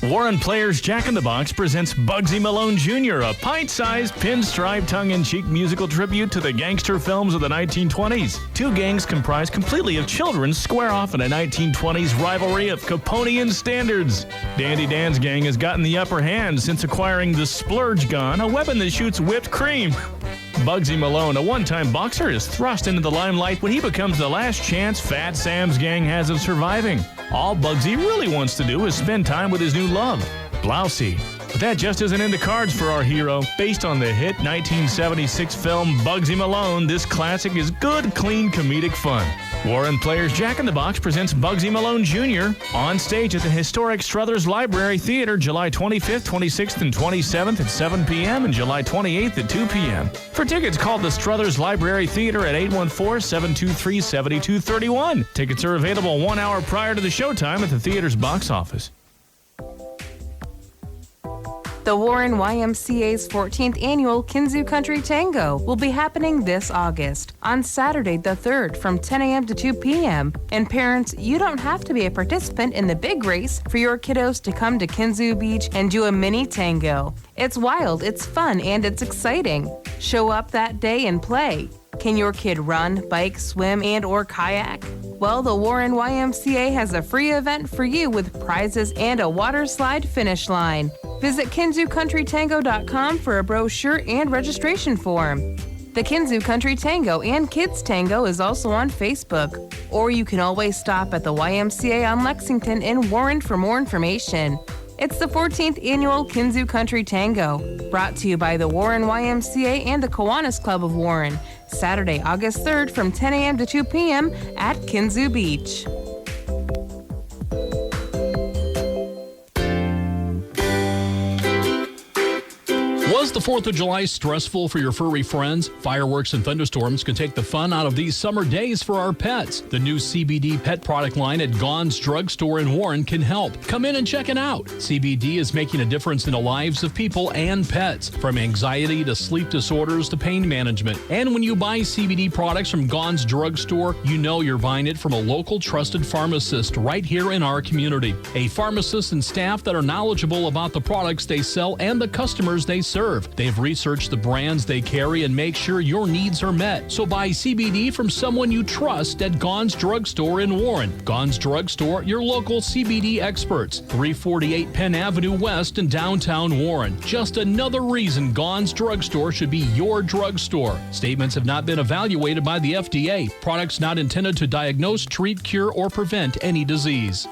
Warren Players Jack in the Box presents Bugsy Malone Jr., a pint-sized, pinstripe, tongue-in-cheek musical tribute to the gangster films of the 1920s. Two gangs comprised completely of children square off in a 1920s rivalry of Caponian standards. Dandy Dan's gang has gotten the upper hand since acquiring the Splurge Gun, a weapon that shoots whipped cream. Bugsy Malone, a one-time boxer, is thrust into the limelight when he becomes the last chance Fat Sam's gang has of surviving. All Bugsy really wants to do is spend time with his new love, Blousey. But that just isn't in the cards for our hero. Based on the hit 1976 film Bugsy Malone, this classic is good, clean, comedic fun. Warren Players Jack in the Box presents Bugsy Malone Jr. on stage at the historic Struthers Library Theater July 25th, 26th, and 27th at 7 p.m. and July 28th at 2 p.m. For tickets, call the Struthers Library Theater at 814-723-7231. Tickets are available 1 hour prior to the showtime at the theater's box office. The Warren YMCA's 14th annual Kinzu Country Tango will be happening this August on Saturday the 3rd from 10 a.m. to 2 p.m. And parents, you don't have to be a participant in the big race for your kiddos to come to Kinzu Beach and do a mini tango. It's wild, it's fun, and it's exciting. Show up that day and play. Can your kid run, bike, swim, and or kayak? Well, the Warren YMCA has a free event for you with prizes and a water slide finish line. Visit KinzooCountryTango.com for a brochure and registration form. The Kinzoo Country Tango and Kids Tango is also on Facebook. Or you can always stop at the YMCA on Lexington in Warren for more information. It's the 14th annual Kinzoo Country Tango, brought to you by the Warren YMCA and the Kiwanis Club of Warren, Saturday, August 3rd from 10 a.m. to 2 p.m. at Kinzoo Beach. Was the 4th of July stressful for your furry friends? Fireworks and thunderstorms can take the fun out of these summer days for our pets. The new CBD pet product line at Gons Drugstore in Warren can help. Come in and check it out. CBD is making a difference in the lives of people and pets, from anxiety to sleep disorders to pain management. And when you buy CBD products from Gons Drugstore, you know you're buying it from a local trusted pharmacist right here in our community. A pharmacist and staff that are knowledgeable about the products they sell and the customers they serve. They've researched the brands they carry and make sure your needs are met. So buy CBD from someone you trust at Gons Drugstore in Warren. Gons Drugstore, your local CBD experts. 348 Penn Avenue West in downtown Warren. Just another reason Gons Drugstore should be your drugstore. Statements have not been evaluated by the FDA. Products not intended to diagnose, treat, cure, or prevent any disease.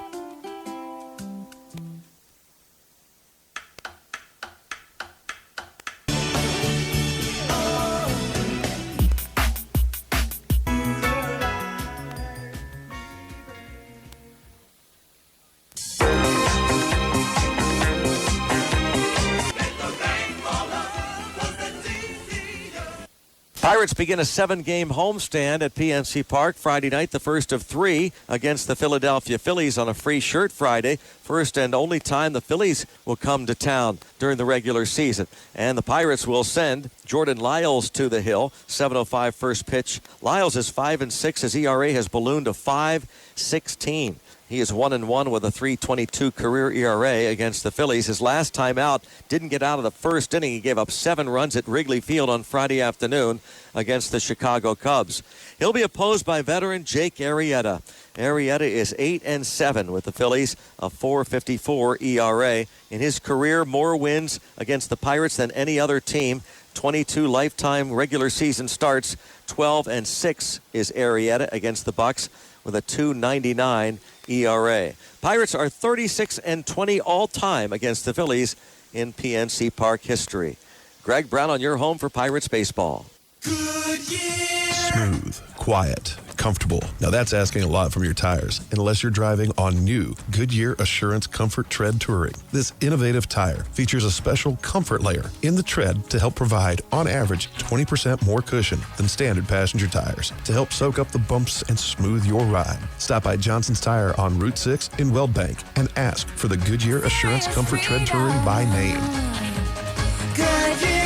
Pirates begin a 7-game homestand at PNC Park Friday night, the first of 3 against the Philadelphia Phillies on a free shirt Friday. First and only time the Phillies will come to town during the regular season. And the Pirates will send Jordan Lyles to the hill. 7:05 first pitch. Lyles is 5-6. His ERA has ballooned to 5.16. He is 1-1 with a 3.22 career ERA against the Phillies. His last time out didn't get out of the first inning. He gave up 7 runs at Wrigley Field on Friday afternoon against the Chicago Cubs. He'll be opposed by veteran Jake Arrieta. Arrieta is 8-7 with the Phillies, a 4.54 ERA. In his career, more wins against the Pirates than any other team. 22 lifetime regular season starts. 12-6 is Arrieta against the Bucks with a 2.99 ERA. Pirates are 36-20 all-time against the Phillies in PNC Park history. Greg Brown on your home for Pirates baseball. Smooth, quiet, comfortable. Now that's asking a lot from your tires, unless you're driving on new Goodyear Assurance Comfort Tread Touring. This innovative tire features a special comfort layer in the tread to help provide, on average, 20% more cushion than standard passenger tires to help soak up the bumps and smooth your ride. Stop by Johnson's Tire on Route 6 in Weld Bank and ask for the Goodyear Assurance Comfort Tread Touring by name. Goodyear.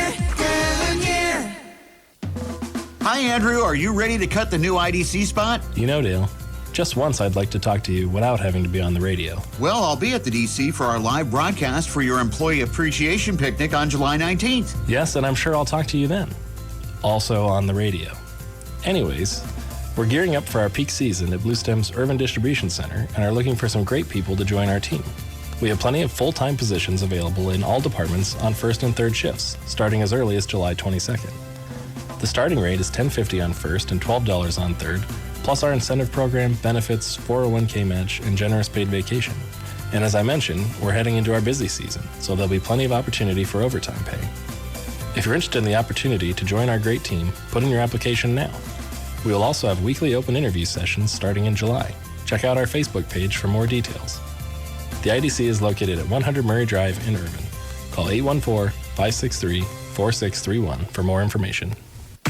Hi, Andrew. Are you ready to cut the new IDC spot? You know, Dale, just once I'd like to talk to you without having to be on the radio. Well, I'll be at the DC for our live broadcast for your Employee Appreciation Picnic on July 19th. Yes, and I'm sure I'll talk to you then. Also on the radio. Anyways, we're gearing up for our peak season at Blue Stem's Urban Distribution Center and are looking for some great people to join our team. We have plenty of full-time positions available in all departments on first and third shifts, starting as early as July 22nd. The starting rate is $10.50 on first and $12 on third, plus our incentive program, benefits, 401k match, and generous paid vacation. And as I mentioned, we're heading into our busy season, so there'll be plenty of opportunity for overtime pay. If you're interested in the opportunity to join our great team, put in your application now. We will also have weekly open interview sessions starting in July. Check out our Facebook page for more details. The IDC is located at 100 Murray Drive in Irvine. Call 814-563-4631 for more information.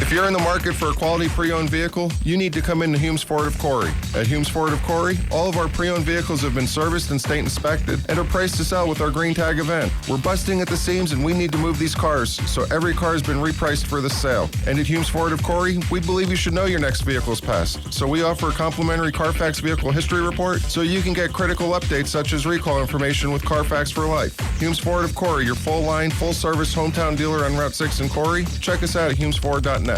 If you're in the market for a quality pre-owned vehicle, you need to come into Humes Ford of Corey. At Humes Ford of Corey, all of our pre-owned vehicles have been serviced and state inspected and are priced to sell with our green tag event. We're busting at the seams and we need to move these cars, so every car has been repriced for this sale. And at Humes Ford of Corey, we believe you should know your next vehicle's past. So we offer a complimentary Carfax vehicle history report so you can get critical updates such as recall information with Carfax for life. Humes Ford of Corey, your full-line, full-service hometown dealer on Route 6 in Corey. Check us out at HumesFord.net.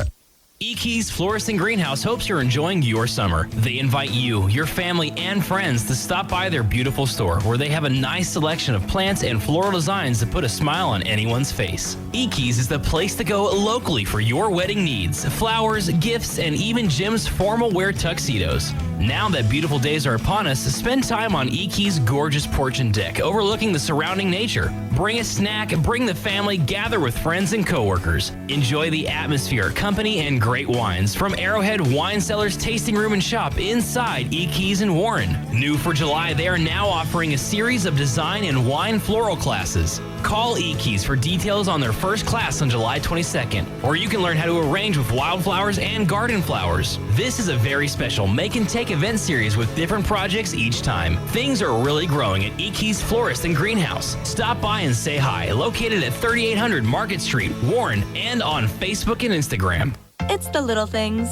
Eke's Florist and Greenhouse hopes you're enjoying your summer. They invite you, your family, and friends to stop by their beautiful store where they have a nice selection of plants and floral designs to put a smile on anyone's face. Eke's is the place to go locally for your wedding needs, flowers, gifts, and even Jim's formal wear tuxedos. Now that beautiful days are upon us, spend time on Eke's gorgeous porch and deck overlooking the surrounding nature. Bring a snack, bring the family, gather with friends and coworkers. Enjoy the atmosphere, company, and great wines from Arrowhead Wine Cellars Tasting Room and Shop inside Eke's in Warren. New for July, they are now offering a series of design and wine floral classes. Call Eke's for details on their first class on July 22nd, or you can learn how to arrange with wildflowers and garden flowers. This is a very special make and take event series with different projects each time. Things are really growing at Eke's Florist and Greenhouse. Stop by and say hi, located at 3800 Market Street, Warren, and on Facebook and Instagram. It's the little things.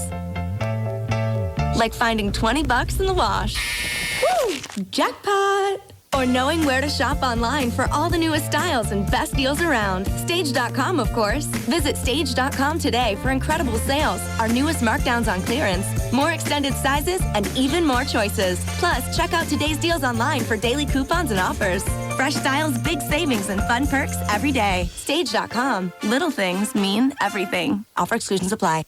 Like finding $20 in the wash. Woo! Jackpot! Or knowing where to shop online for all the newest styles and best deals around. Stage.com, of course. Visit Stage.com today for incredible sales, our newest markdowns on clearance, more extended sizes, and even more choices. Plus, check out today's deals online for daily coupons and offers. Fresh styles, big savings, and fun perks every day. Stage.com. Little things mean everything. Offer exclusions apply.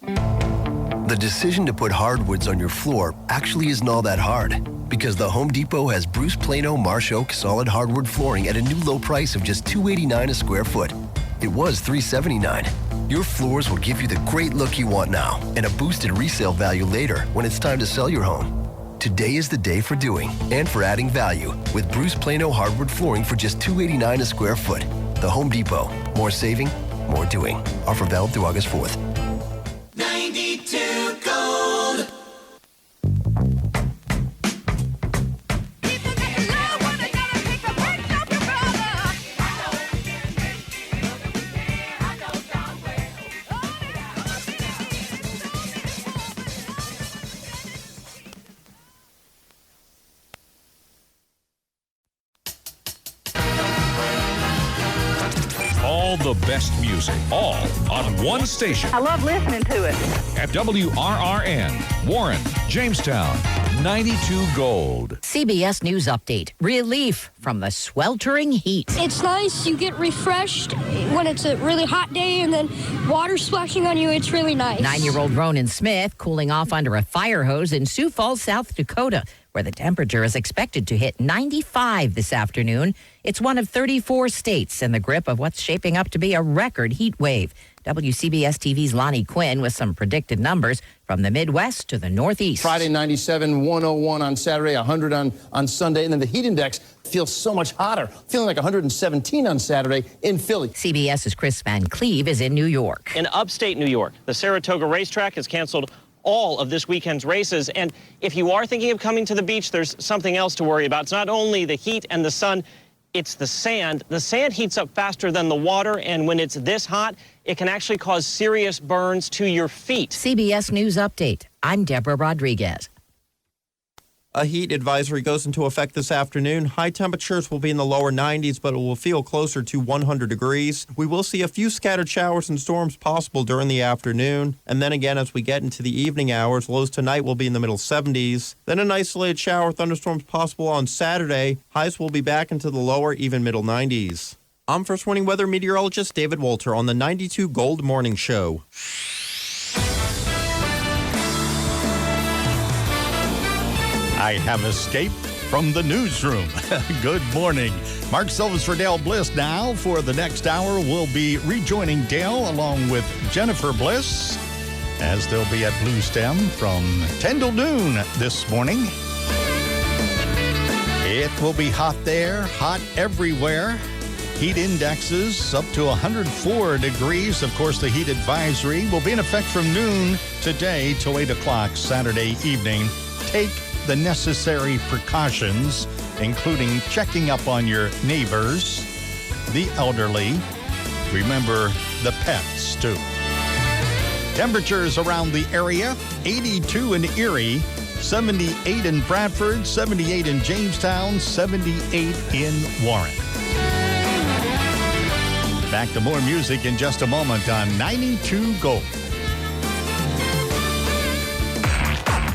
The decision to put hardwoods on your floor actually isn't all that hard, because the Home Depot has Bruce Plano Marsh Oak solid hardwood flooring at a new low price of just $289 a square foot. It was $379. Your floors will give you the great look you want now and a boosted resale value later when it's time to sell your home. Today is the day for doing and for adding value with Bruce Plano hardwood flooring for just $289 a square foot. The Home Depot. More saving, more doing. Offer valid through August 4th. 92 Gold. All the best music, all on one station. I love listening to it. At WRRN, Warren, Jamestown, 92 Gold. CBS News Update. Relief from the sweltering heat. It's nice. You get refreshed when it's a really hot day and then water splashing on you. It's really nice. 9-year-old Ronan Smith cooling off under a fire hose in Sioux Falls, South Dakota, where the temperature is expected to hit 95 this afternoon. It's one of 34 states in the grip of what's shaping up to be a record heat wave. WCBS TV's Lonnie Quinn with some predicted numbers from the Midwest to the Northeast. Friday, 97, 101 on Saturday, 100 on Sunday, and then the heat index feels so much hotter, feeling like 117 on Saturday in Philly. CBS's Chris Van Cleve is in New York. In upstate New York, the Saratoga racetrack has canceled all of this weekend's races. And if you are thinking of coming to the beach, there's something else to worry about. It's not only the heat and the sun, it's the sand. The sand heats up faster than the water, and when it's this hot, it can actually cause serious burns to your feet. CBS News Update. I'm Deborah Rodriguez. A heat advisory goes into effect this afternoon. High temperatures will be in the lower 90s, but it will feel closer to 100 degrees. We will see a few scattered showers and storms possible during the afternoon. And then again, as we get into the evening hours, lows tonight will be in the middle 70s. Then an isolated shower, thunderstorms possible on Saturday. Highs will be back into the lower, even middle 90s. I'm First Warning Weather Meteorologist David Walter on the 92 Gold Morning Show. I have escaped from the newsroom. Good morning. Mark Silvers for Dale Bliss now. For the next hour, we'll be rejoining Dale along with Jennifer Bliss as they'll be at Blue Stem from 10 till noon this morning. It will be hot there, hot everywhere. Heat indexes up to 104 degrees. Of course, the heat advisory will be in effect from noon today till 8 o'clock Saturday evening. Take the necessary precautions, including checking up on your neighbors, the elderly. Remember the pets, too. Temperatures around the area, 82 in Erie, 78 in Bradford, 78 in Jamestown, 78 in Warren. Back to more music in just a moment on 92 Gold.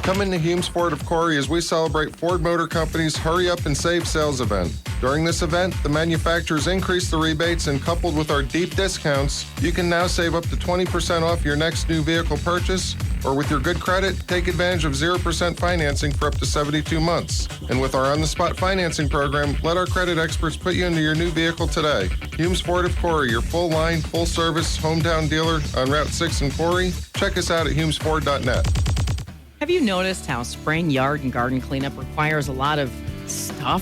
Come into Humes Ford of Corey as we celebrate Ford Motor Company's Hurry Up and Save sales event. During this event, the manufacturers increase the rebates, and coupled with our deep discounts, you can now save up to 20% off your next new vehicle purchase, or with your good credit, take advantage of 0% financing for up to 72 months. And with our on-the-spot financing program, let our credit experts put you into your new vehicle today. Humes Ford of Corey, your full-line, full-service, hometown dealer on Route 6 in Corey. Check us out at humesford.net. Have you noticed how spring yard and garden cleanup requires a lot of stuff?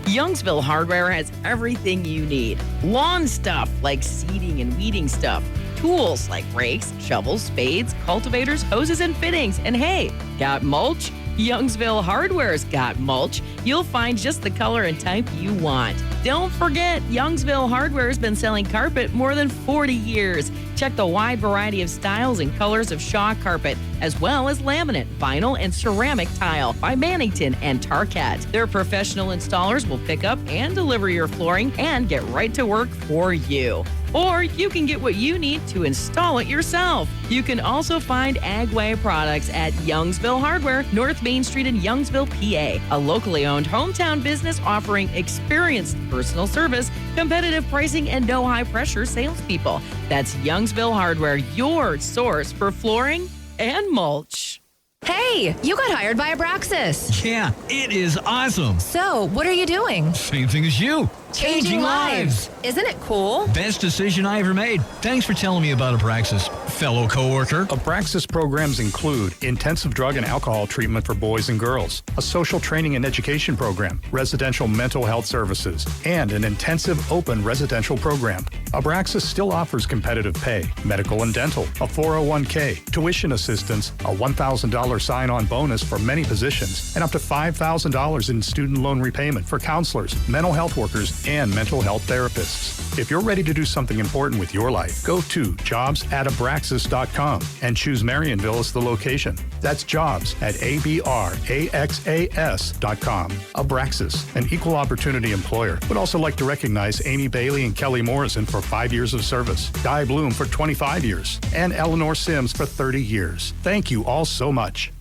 Youngsville Hardware has everything you need. Lawn stuff like seeding and weeding stuff. Tools like rakes, shovels, spades, cultivators, hoses, and fittings. And hey, got mulch? Youngsville Hardware's got mulch. You'll find just the color and type you want. Don't forget, Youngsville Hardware has been selling carpet more than 40 years. Check the wide variety of styles and colors of Shaw carpet, as well as laminate, vinyl, and ceramic tile by Mannington and Tarkat. Their professional installers will pick up and deliver your flooring and get right to work for you. Or you can get what you need to install it yourself. You can also find Agway products at Youngsville Hardware, North Main Street in Youngsville, PA. A locally owned hometown business offering experienced personal service, competitive pricing, and no high-pressure salespeople. That's Youngsville Hardware, your source for flooring and mulch. Hey, you got hired by Abraxas. Yeah, it is awesome. So, what are you doing? Same thing as you. Changing lives. Isn't it cool? Best decision I ever made. Thanks for telling me about Abraxas, fellow coworker. Abraxas programs include intensive drug and alcohol treatment for boys and girls, a social training and education program, residential mental health services, and an intensive open residential program. Abraxas still offers competitive pay, medical and dental, a 401k, tuition assistance, a $1,000 sign-on bonus for many positions, and up to $5,000 in student loan repayment for counselors, mental health workers, and mental health therapists. If you're ready to do something important with your life, go to jobs@abraxas.com and choose Marionville as the location. That's jobs@abraxas.com. Abraxas, an equal opportunity employer. Would also like to recognize Amy Bailey and Kelly Morrison for 5 years of service, Di Bloom for 25 years, and Eleanor Sims for 30 years. Thank you all so much.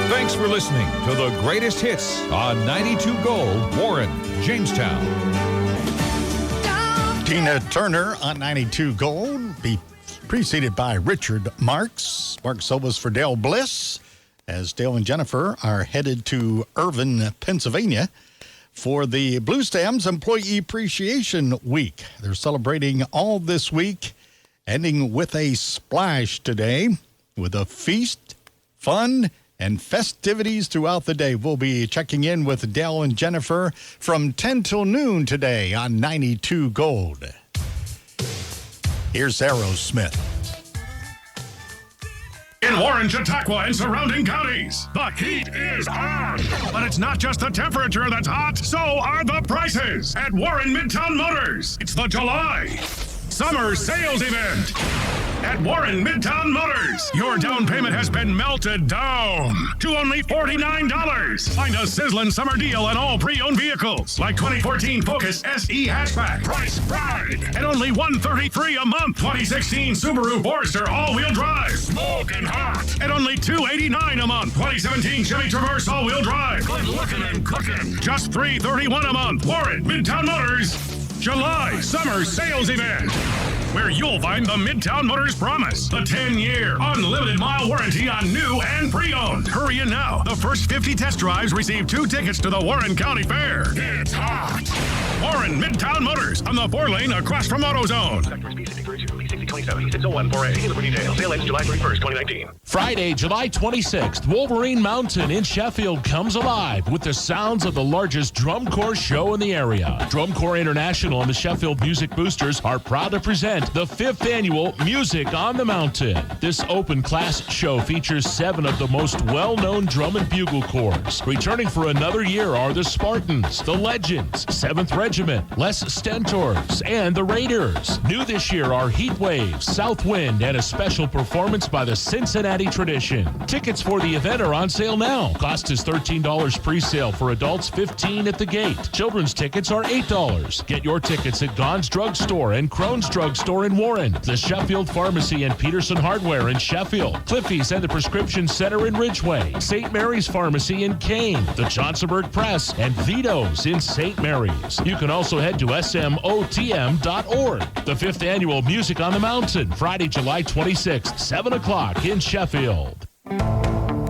Thanks for listening to the greatest hits on 92 Gold, Warren, Jamestown. Tina Turner on 92 Gold, be preceded by Richard Marks. Mark Silva's for Dale Bliss, as Dale and Jennifer are headed to Irvine, Pennsylvania for the Blue Stems Employee Appreciation Week. They're celebrating all this week, ending with a splash today with a feast, fun, and festivities throughout the day. We'll be checking in with Dale and Jennifer from 10 till noon today on 92 Gold. Here's Aerosmith. In Warren, Chautauqua, and surrounding counties, the heat is on. But it's not just the temperature that's hot, so are the prices at Warren Midtown Motors. It's the July Summer Sales Event. At Warren Midtown Motors, your down payment has been melted down to only $49. Find a sizzling summer deal on all pre-owned vehicles, like 2014 Focus SE hatchback, price pride, at only $133 a month. 2016 Subaru Forester all-wheel drive, smoking hot, at only $289 a month. 2017 Chevy Traverse all-wheel drive, good looking and cooking, just $331 a month. Warren Midtown Motors July Summer Sales Event, where you'll find the Midtown Motors Promise, the 10-year unlimited mile warranty on new and pre-owned. Hurry in now. The first 50 test drives receive 2 tickets to the Warren County Fair. It's hot. Warren Midtown Motors on the 4-lane across from AutoZone. Friday, July 26th, Wolverine Mountain in Sheffield comes alive with the sounds of the largest drum corps show in the area. Drum Corps International and the Sheffield Music Boosters are proud to present the 5th annual Music on the Mountain. This open-class show features 7 of the most well-known drum and bugle corps. Returning for another year are the Spartans, the Legends, 7th Regiment, Regiment, Les Stentors, and the Raiders. New this year are Heat Waves, South Wind, and a special performance by the Cincinnati Tradition. Tickets for the event are on sale now. Cost is $13 pre-sale for adults, $15 at the gate. Children's tickets are $8. Get your tickets at Gons Drug Store and Crohn's Drug Store in Warren, the Sheffield Pharmacy and Peterson Hardware in Sheffield, Cliffy's and the Prescription Center in Ridgeway, St. Mary's Pharmacy in Kane, the Johnsonburg Press, and Vito's in St. Mary's. You can also head to smotm.org. The 5th Annual Music on the Mountain, Friday, July 26th, 7 o'clock in Sheffield.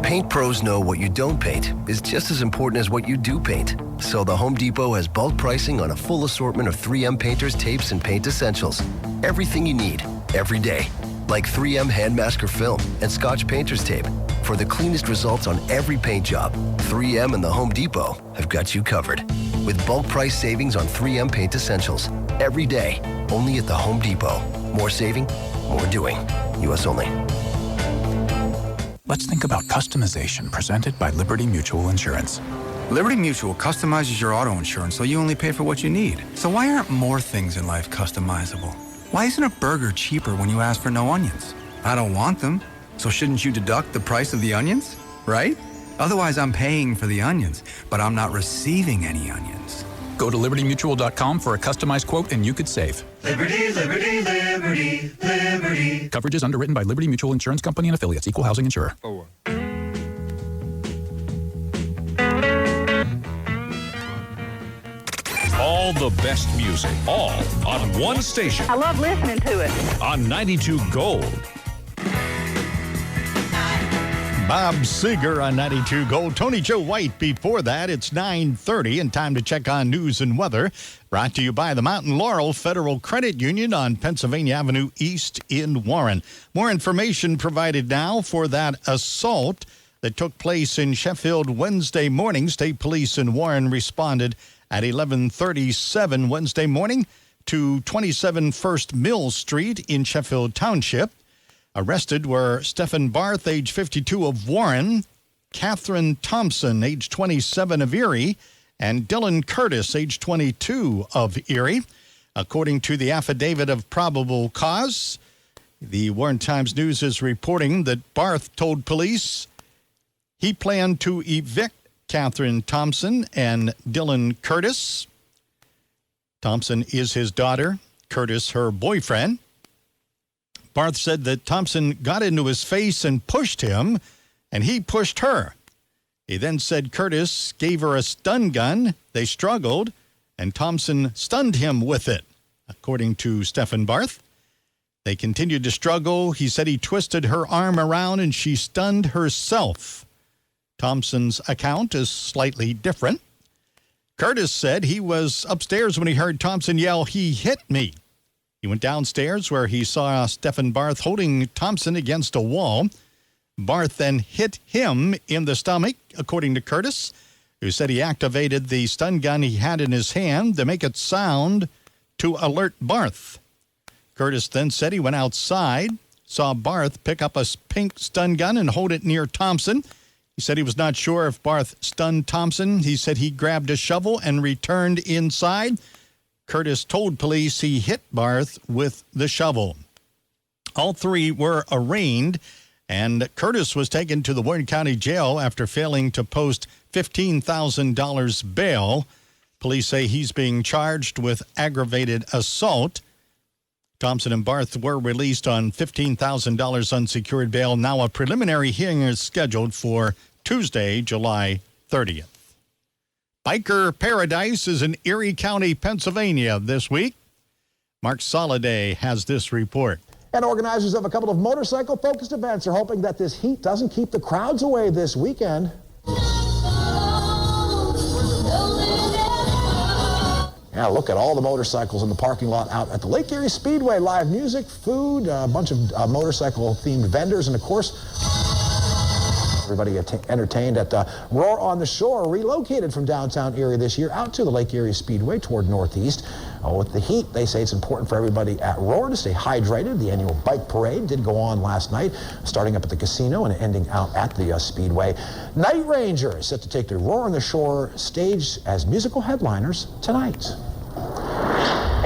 Paint pros know what you don't paint is just as important as what you do paint. So the Home Depot has bulk pricing on a full assortment of 3M painters, tapes, and paint essentials. Everything you need, every day. Like 3M Hand Masker Film and Scotch Painter's Tape. For the cleanest results on every paint job, 3M and the Home Depot have got you covered. With bulk price savings on 3M Paint Essentials. Every day, only at the Home Depot. More saving, more doing. U.S. only. Let's think about customization presented by Liberty Mutual Insurance. Liberty Mutual customizes your auto insurance so you only pay for what you need. So why aren't more things in life customizable? Why isn't a burger cheaper when you ask for no onions? I don't want them, so shouldn't you deduct the price of the onions, right? Otherwise, I'm paying for the onions, but I'm not receiving any onions. Go to libertymutual.com for a customized quote and you could save. Liberty, liberty, liberty, liberty. Coverage is underwritten by Liberty Mutual Insurance Company and affiliates. Equal housing insurer. All the best music, all on one station. I love listening to it. On 92 Gold. Bob Seger on 92 Gold. Tony Joe White before that. It's 9:30 and time to check on news and weather. Brought to you by the Mountain Laurel Federal Credit Union on Pennsylvania Avenue East in Warren. More information provided now for that assault that took place in Sheffield Wednesday morning. State Police in Warren responded at 11:37 Wednesday morning to 27 First Mill Street in Sheffield Township. Arrested were Stephen Barth, age 52 of Warren, Catherine Thompson, age 27 of Erie, and Dylan Curtis, age 22 of Erie. According to the affidavit of probable cause, the Warren Times-News is reporting that Barth told police he planned to evict Catherine Thompson and Dylan Curtis. Thompson is his daughter, Curtis her boyfriend. Barth said that Thompson got into his face and pushed him, and he pushed her. He then said Curtis gave her a stun gun. They struggled, and Thompson stunned him with it, according to Stephen Barth. They continued to struggle. He said he twisted her arm around, and she stunned herself. Thompson's account is slightly different. Curtis said he was upstairs when he heard Thompson yell, "He hit me." He went downstairs where he saw Stephen Barth holding Thompson against a wall. Barth then hit him in the stomach, according to Curtis, who said he activated the stun gun he had in his hand to make it sound to alert Barth. Curtis then said he went outside, saw Barth pick up a pink stun gun and hold it near Thompson. He said he was not sure if Barth stunned Thompson. He said he grabbed a shovel and returned inside. Curtis told police he hit Barth with the shovel. All three were arraigned, and Curtis was taken to the Warren County Jail after failing to post $15,000 bail. Police say he's being charged with aggravated assault. Thompson and Barth were released on $15,000 unsecured bail. Now a preliminary hearing is scheduled for Tuesday, July 30th. Biker Paradise is in Erie County, Pennsylvania this week. Mark Soliday has this report. And organizers of a couple of motorcycle-focused events are hoping that this heat doesn't keep the crowds away this weekend. Yeah, look at all the motorcycles in the parking lot out at the Lake Erie Speedway. Live music, food, a bunch of motorcycle-themed vendors, and of course, everybody entertained at Roar on the Shore, relocated from downtown Erie this year out to the Lake Erie Speedway toward Northeast. With the heat, they say it's important for everybody at Roar to stay hydrated. The annual bike parade did go on last night, starting up at the casino and ending out at the Speedway. Night Ranger is set to take the Roar on the Shore stage as musical headliners tonight.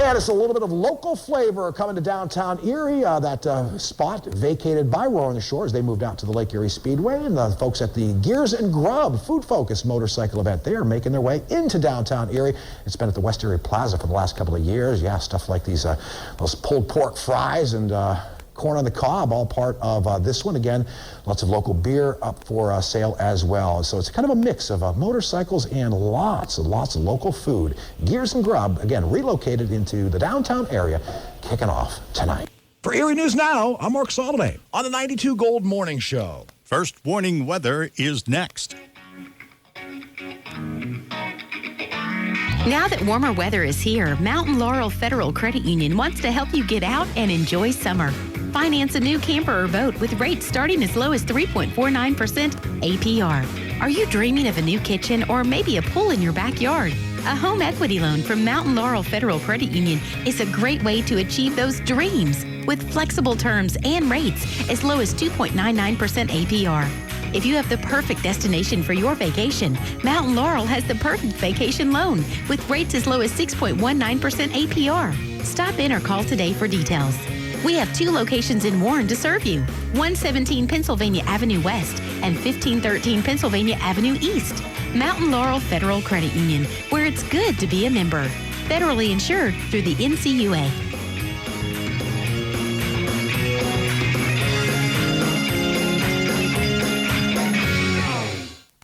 And it's a little bit of local flavor coming to downtown Erie. That spot vacated by Roaring the Shore as they moved out to the Lake Erie Speedway. And the folks at the Gears and Grub food-focused motorcycle event, they are making their way into downtown Erie. It's been at the West Erie Plaza for the last couple of years. Yeah, stuff like these those pulled pork fries and corn on the cob, all part of this one. Again, lots of local beer up for sale as well. So it's kind of a mix of motorcycles and lots of local food. Gears and Grub, again, relocated into the downtown area, kicking off tonight. For Erie News Now, I'm Mark Solomay on the 92 Gold Morning Show. First warning weather is next. Now that warmer weather is here, Mountain Laurel Federal Credit Union wants to help you get out and enjoy summer. Finance a new camper or boat with rates starting as low as 3.49% APR. Are you dreaming of a new kitchen or maybe a pool in your backyard? A home equity loan from Mountain Laurel Federal Credit Union is a great way to achieve those dreams with flexible terms and rates as low as 2.99% APR. If you have the perfect destination for your vacation, Mountain Laurel has the perfect vacation loan with rates as low as 6.19% APR. Stop in or call today for details. We have 2 locations in Warren to serve you, 117 Pennsylvania Avenue West and 1513 Pennsylvania Avenue East. Mountain Laurel Federal Credit Union, where it's good to be a member. Federally insured through the NCUA.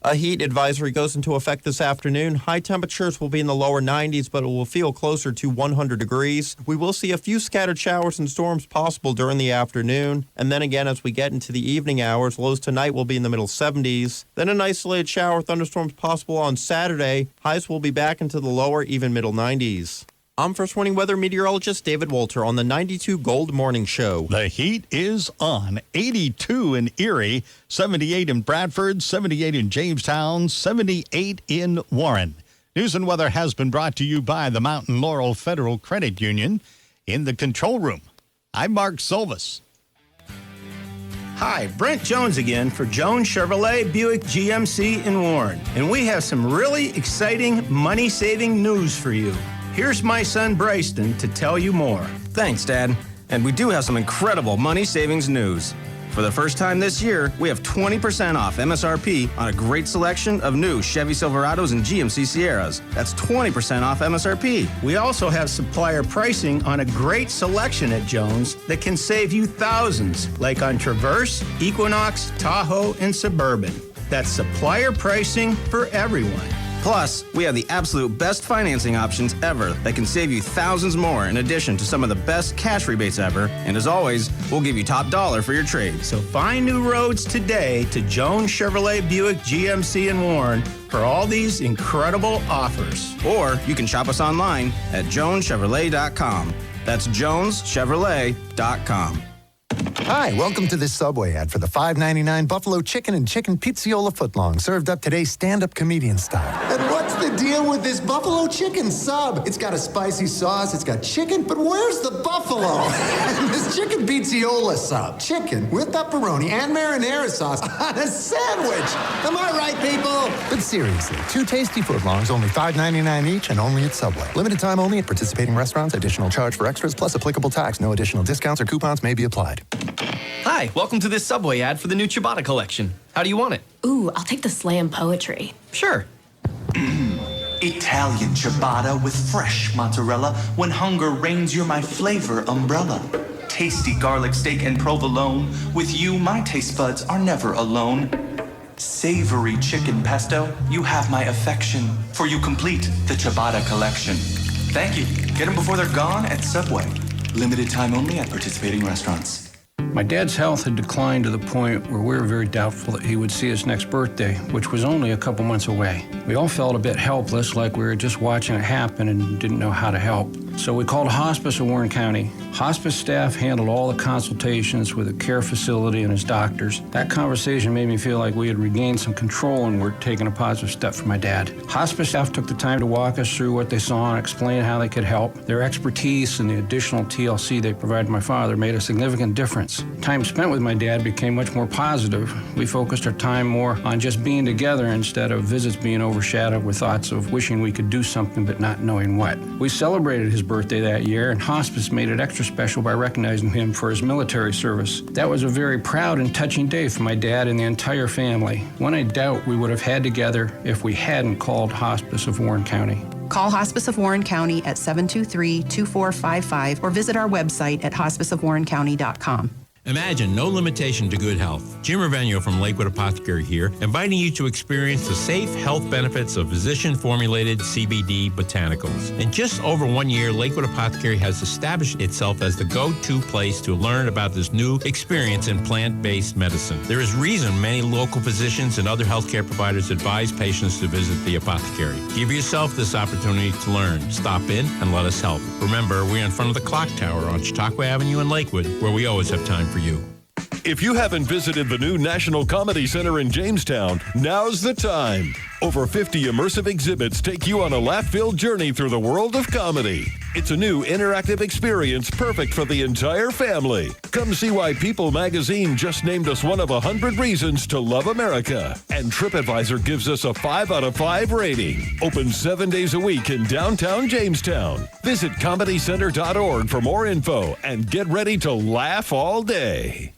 A heat advisory goes into effect this afternoon. High temperatures will be in the lower 90s, but it will feel closer to 100 degrees. We will see a few scattered showers and storms possible during the afternoon. And then again, as we get into the evening hours, lows tonight will be in the middle 70s. Then an isolated shower, thunderstorms possible on Saturday. Highs will be back into the lower, even middle 90s. I'm First Warning Weather Meteorologist David Walter on the 92 Gold Morning Show. The heat is on. 82 in Erie, 78 in Bradford, 78 in Jamestown, 78 in Warren. News and weather has been brought to you by the Mountain Laurel Federal Credit Union. In the control room, I'm Mark Silvis. Hi, Brent Jones again for Jones Chevrolet Buick GMC in Warren. And we have some really exciting money-saving news for you. Here's my son Bryston to tell you more. Thanks, Dad. And we do have some incredible money savings news. For the first time this year, we have 20% off MSRP on a great selection of new Chevy Silverados and GMC Sierras. That's 20% off MSRP. We also have supplier pricing on a great selection at Jones that can save you thousands, like on Traverse, Equinox, Tahoe, and Suburban. That's supplier pricing for everyone. Plus, we have the absolute best financing options ever that can save you thousands more in addition to some of the best cash rebates ever. And as always, we'll give you top dollar for your trade. So find new roads today to Jones Chevrolet Buick GMC in Warren for all these incredible offers. Or you can shop us online at joneschevrolet.com. That's joneschevrolet.com. Hi, welcome to this Subway ad for the $5.99 Buffalo Chicken and Chicken Pizzola Footlong, served up today stand-up comedian style. And what's the deal with this Buffalo Chicken sub? It's got a spicy sauce, it's got chicken, but where's the buffalo? And this Chicken Pizzola sub, chicken with pepperoni and marinara sauce on a sandwich. Am I right, people? But seriously, 2 tasty footlongs, only $5.99 each, and only at Subway. Limited time only at participating restaurants. Additional charge for extras plus applicable tax. No additional discounts or coupons may be applied. Hi, welcome to this Subway ad for the new Ciabatta collection. How do you want it? Ooh, I'll take the slam poetry. Sure. Italian ciabatta with fresh mozzarella. When hunger reigns, you're my flavor umbrella. Tasty garlic steak and provolone. With you, my taste buds are never alone. Savory chicken pesto, you have my affection. For you complete the ciabatta collection. Thank you. Get them before they're gone at Subway. Limited time only at participating restaurants. My dad's health had declined to the point where we were very doubtful that he would see his next birthday, which was only a couple months away. We all felt a bit helpless, like we were just watching it happen and didn't know how to help. So we called hospice in Warren County. Hospice staff handled all the consultations with the care facility and his doctors. That conversation made me feel like we had regained some control and were taking a positive step for my dad. Hospice staff took the time to walk us through what they saw and explain how they could help. Their expertise and the additional TLC they provided my father made a significant difference. Time spent with my dad became much more positive. We focused our time more on just being together instead of visits being overshadowed with thoughts of wishing we could do something but not knowing what. We celebrated his his birthday that year, and hospice made it extra special by recognizing him for his military service. That was a very proud and touching day for my dad and the entire family. One I doubt we would have had together if we hadn't called Hospice of Warren County. Call Hospice of Warren County at 723-2455 or visit our website at hospiceofwarrencounty.com. Imagine no limitation to good health. Jim Ravenio from Lakewood Apothecary here, inviting you to experience the safe health benefits of physician-formulated CBD botanicals. In just over 1 year, Lakewood Apothecary has established itself as the go-to place to learn about this new experience in plant-based medicine. There is reason many local physicians and other healthcare providers advise patients to visit the apothecary. Give yourself this opportunity to learn. Stop in and let us help. Remember, we're in front of the Clock Tower on Chautauqua Avenue in Lakewood, where we always have time for you. If you haven't visited the new National Comedy Center in Jamestown, now's the time. Over 50 immersive exhibits take you on a laugh-filled journey through the world of comedy. It's a new interactive experience perfect for the entire family. Come see why People magazine just named us one of 100 reasons to love America. And TripAdvisor gives us a 5 out of 5 rating. Open 7 days a week in downtown Jamestown. Visit comedycenter.org for more info and get ready to laugh all day.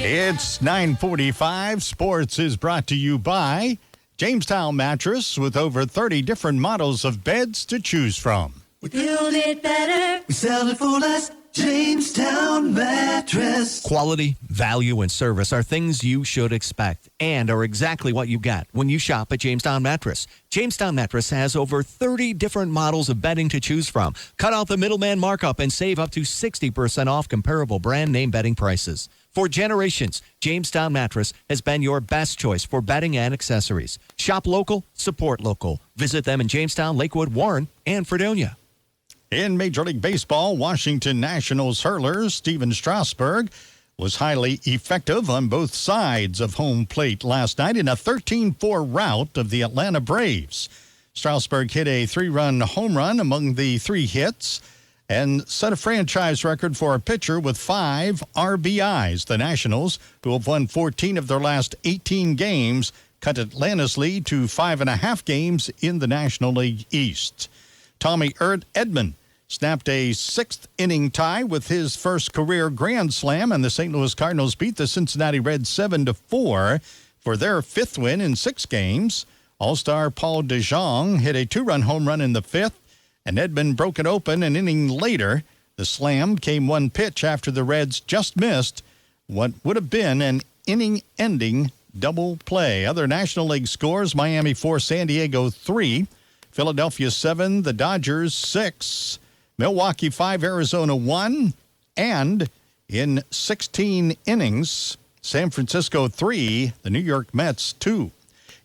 It's 9:45. Sports is brought to you by Jamestown Mattress, with over 30 different models of beds to choose from. We build it better. We sell it for less. Jamestown Mattress. Quality, value, and service are things you should expect and are exactly what you get when you shop at Jamestown Mattress. Jamestown Mattress has over 30 different models of bedding to choose from. Cut out the middleman markup and save up to 60% off comparable brand name bedding prices. For generations, Jamestown Mattress has been your best choice for bedding and accessories. Shop local, support local. Visit them in Jamestown, Lakewood, Warren, and Fredonia. In Major League Baseball, Washington Nationals hurler Steven Strasburg was highly effective on both sides of home plate last night in a 13-4 rout of the Atlanta Braves. Strasburg hit a 3-run home run among the 3 hits and set a franchise record for a pitcher with 5 RBIs. The Nationals, who have won 14 of their last 18 games, cut Atlanta's lead to 5.5 games in the National League East. Tommy Edman snapped a 6th-inning tie with his first career grand slam, and the St. Louis Cardinals beat the Cincinnati Reds 7-4 for their 5th win in 6 games. All-star Paul DeJong hit a 2-run home run in the 5th, and Edman broke it open an inning later. The slam came 1 pitch after the Reds just missed what would have been an inning-ending double play. Other National League scores: Miami 4, San Diego 3, Philadelphia 7, the Dodgers 6, Milwaukee 5, Arizona 1, and in 16 innings, San Francisco 3, the New York Mets 2.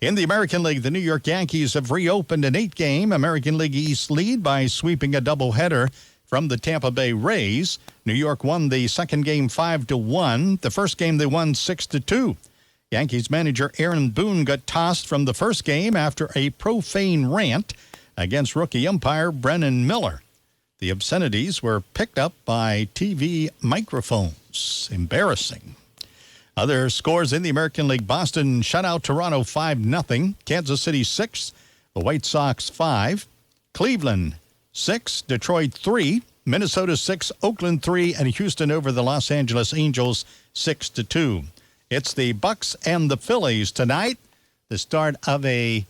In the American League, the New York Yankees have reopened an 8-game American League East lead by sweeping a doubleheader from the Tampa Bay Rays. New York won the second game 5-1. The first game they won 6-2. Yankees manager Aaron Boone got tossed from the first game after a profane rant against rookie umpire Brennan Miller. The obscenities were picked up by TV microphones. Embarrassing. Other scores in the American League: Boston shut out Toronto 5-0. Kansas City 6, the White Sox 5. Cleveland 6, Detroit 3. Minnesota 6, Oakland 3, and Houston over the Los Angeles Angels 6-2. It's the Bucks and the Phillies tonight, the start of a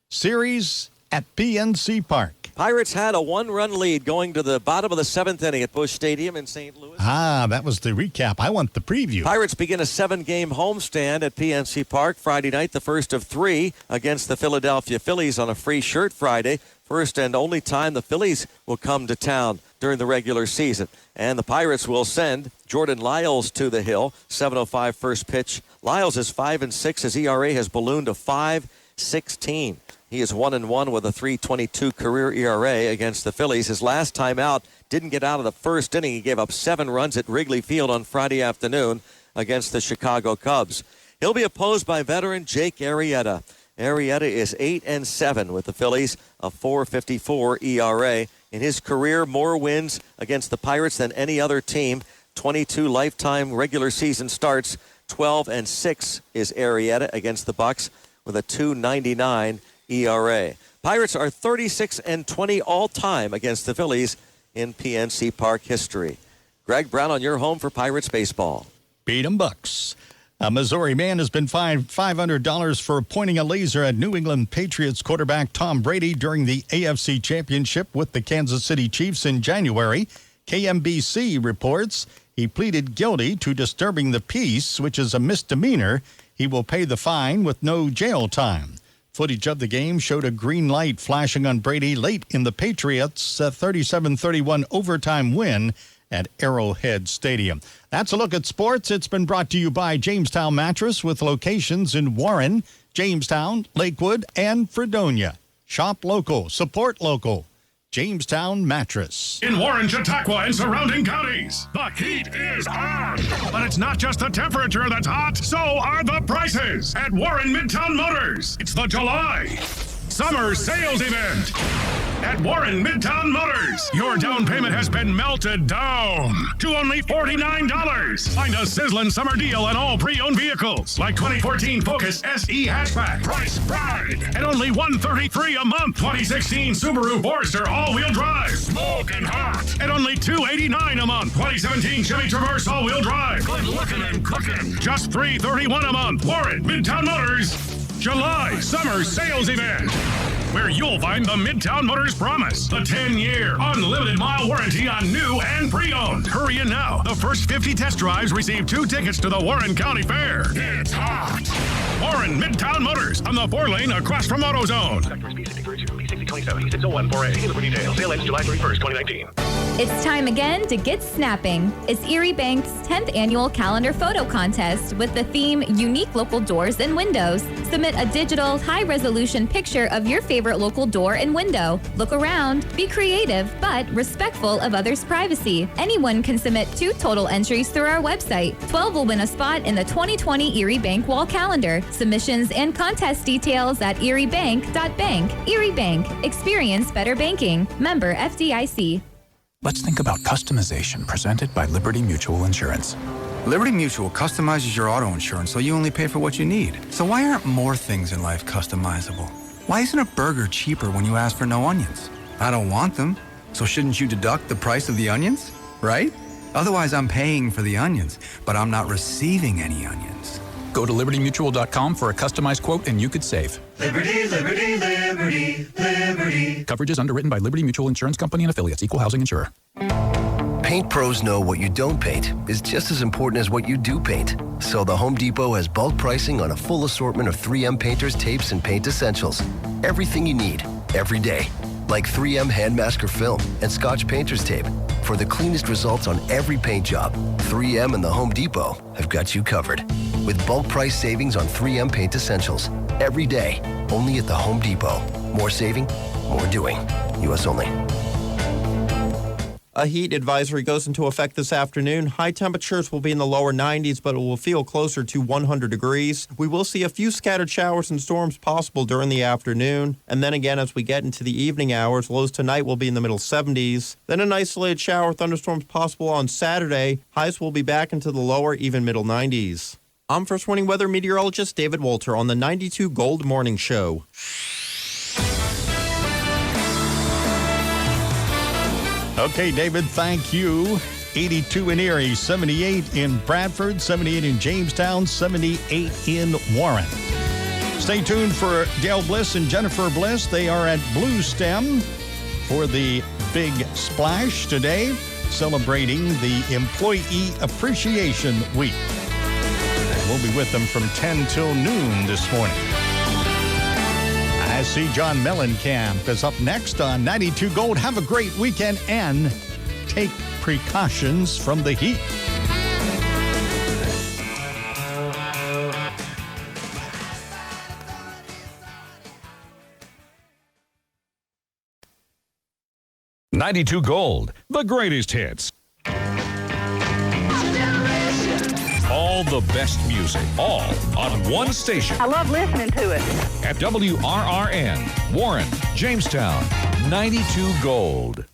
series at PNC Park. Pirates had a 1-run lead going to the bottom of the 7th inning at Busch Stadium in St. Louis. That was the recap. I want the preview. Pirates begin a 7-game homestand at PNC Park Friday night, the first of 3 against the Philadelphia Phillies on a free shirt Friday. First and only time the Phillies will come to town during the regular season. And the Pirates will send Jordan Lyles to the hill. 7:05 first pitch. Lyles is 5-6. His ERA has ballooned to 5.16. He is 1-1 with a 3.22 career ERA against the Phillies. His last time out didn't get out of the first inning. He gave up 7 runs at Wrigley Field on Friday afternoon against the Chicago Cubs. He'll be opposed by veteran Jake Arrieta. Arrieta is 8-7 with the Phillies, a 4.54 ERA. In his career, more wins against the Pirates than any other team. 22 lifetime regular season starts. 12-6 is Arrieta against the Bucks with a 2.99 ERA. Pirates are 36-20 all-time against the Phillies in PNC Park history. Greg Brown on your home for Pirates baseball. Beat 'em Bucks. A Missouri man has been fined $500 for pointing a laser at New England Patriots quarterback Tom Brady during the AFC Championship with the Kansas City Chiefs in January. KMBC reports he pleaded guilty to disturbing the peace, which is a misdemeanor. He will pay the fine with no jail time. Footage of the game showed a green light flashing on Brady late in the Patriots' 37-31 overtime win at Arrowhead Stadium. That's a look at sports. It's been brought to you by Jamestown Mattress with locations in Warren, Jamestown, Lakewood, and Fredonia. Shop local, support local. Jamestown Mattress. In Warren, Chautauqua, and surrounding counties, the heat is on. But it's not just the temperature that's hot, so are the prices. At Warren Midtown Motors, it's the July Summer Sales Event. At Warren Midtown Motors, your down payment has been melted down to only $49. Find a sizzling summer deal on all pre-owned vehicles, like 2014 Focus SE hatchback, Price Pride, at only $133 a month. 2016 Subaru Forester all-wheel drive, smoking hot, at only $289 a month. 2017 Chevy Traverse all-wheel drive, good looking and cooking, just $331 a month. Warren Midtown Motors July Summer Sales Event, where you'll find the Midtown Motors Promise, the 10-year unlimited mile warranty on new and pre-owned. Hurry in now. The first 50 test drives receive 2 tickets to the Warren County Fair. It's hot. Warren Midtown Motors on the 4-lane across from AutoZone. Sectors B6030, B6027, B601-4A. See the details. Sale ends July 31st, 2019. It's time again to get snapping. It's Erie Bank's 10th annual calendar photo contest with the theme Unique Local Doors and Windows. Submit a digital, high-resolution picture of your favorite local door and window. Look around, be creative, but respectful of others' privacy. Anyone can submit 2 total entries through our website. 12 will win a spot in the 2020 Erie Bank Wall Calendar. Submissions and contest details at eriebank.bank. Erie Bank. Experience better banking. Member FDIC. Let's think about customization presented by Liberty Mutual Insurance. Liberty Mutual customizes your auto insurance so you only pay for what you need. So why aren't more things in life customizable? Why isn't a burger cheaper when you ask for no onions? I don't want them, so shouldn't you deduct the price of the onions, right? Otherwise, I'm paying for the onions, but I'm not receiving any onions. Go to libertymutual.com for a customized quote and you could save. Liberty, liberty, liberty, liberty. Coverage is underwritten by Liberty Mutual Insurance Company and affiliates. Equal housing insurer. Paint pros know what you don't paint is just as important as what you do paint. So the Home Depot has bulk pricing on a full assortment of 3M painters, tapes, and paint essentials. Everything you need, every day. Like 3M hand masker film and Scotch painter's tape. For the cleanest results on every paint job, 3M and the Home Depot have got you covered. With bulk price savings on 3M paint essentials. Every day, only at the Home Depot. More saving, more doing. U.S. only. A heat advisory goes into effect this afternoon. High temperatures will be in the lower 90s, but it will feel closer to 100 degrees. We will see a few scattered showers and storms possible during the afternoon. And then again, as we get into the evening hours, lows tonight will be in the middle 70s. Then an isolated shower, thunderstorms possible on Saturday. Highs will be back into the lower, even middle 90s. I'm First Warning Weather Meteorologist David Walter on the 92 Gold Morning Show. Okay, David, thank you. 82 in Erie, 78 in Bradford, 78 in Jamestown, 78 in Warren. Stay tuned for Dale Bliss and Jennifer Bliss. They are at Blue Stem for the Big Splash today, celebrating the Employee Appreciation Week. We'll be with them from 10 till noon this morning. I see John Mellencamp is up next on 92 Gold. Have a great weekend and take precautions from the heat. .92 Gold, the greatest hits. All the best music, all on one station. I love listening to it. At WRRN, Warren, Jamestown, 92 Gold.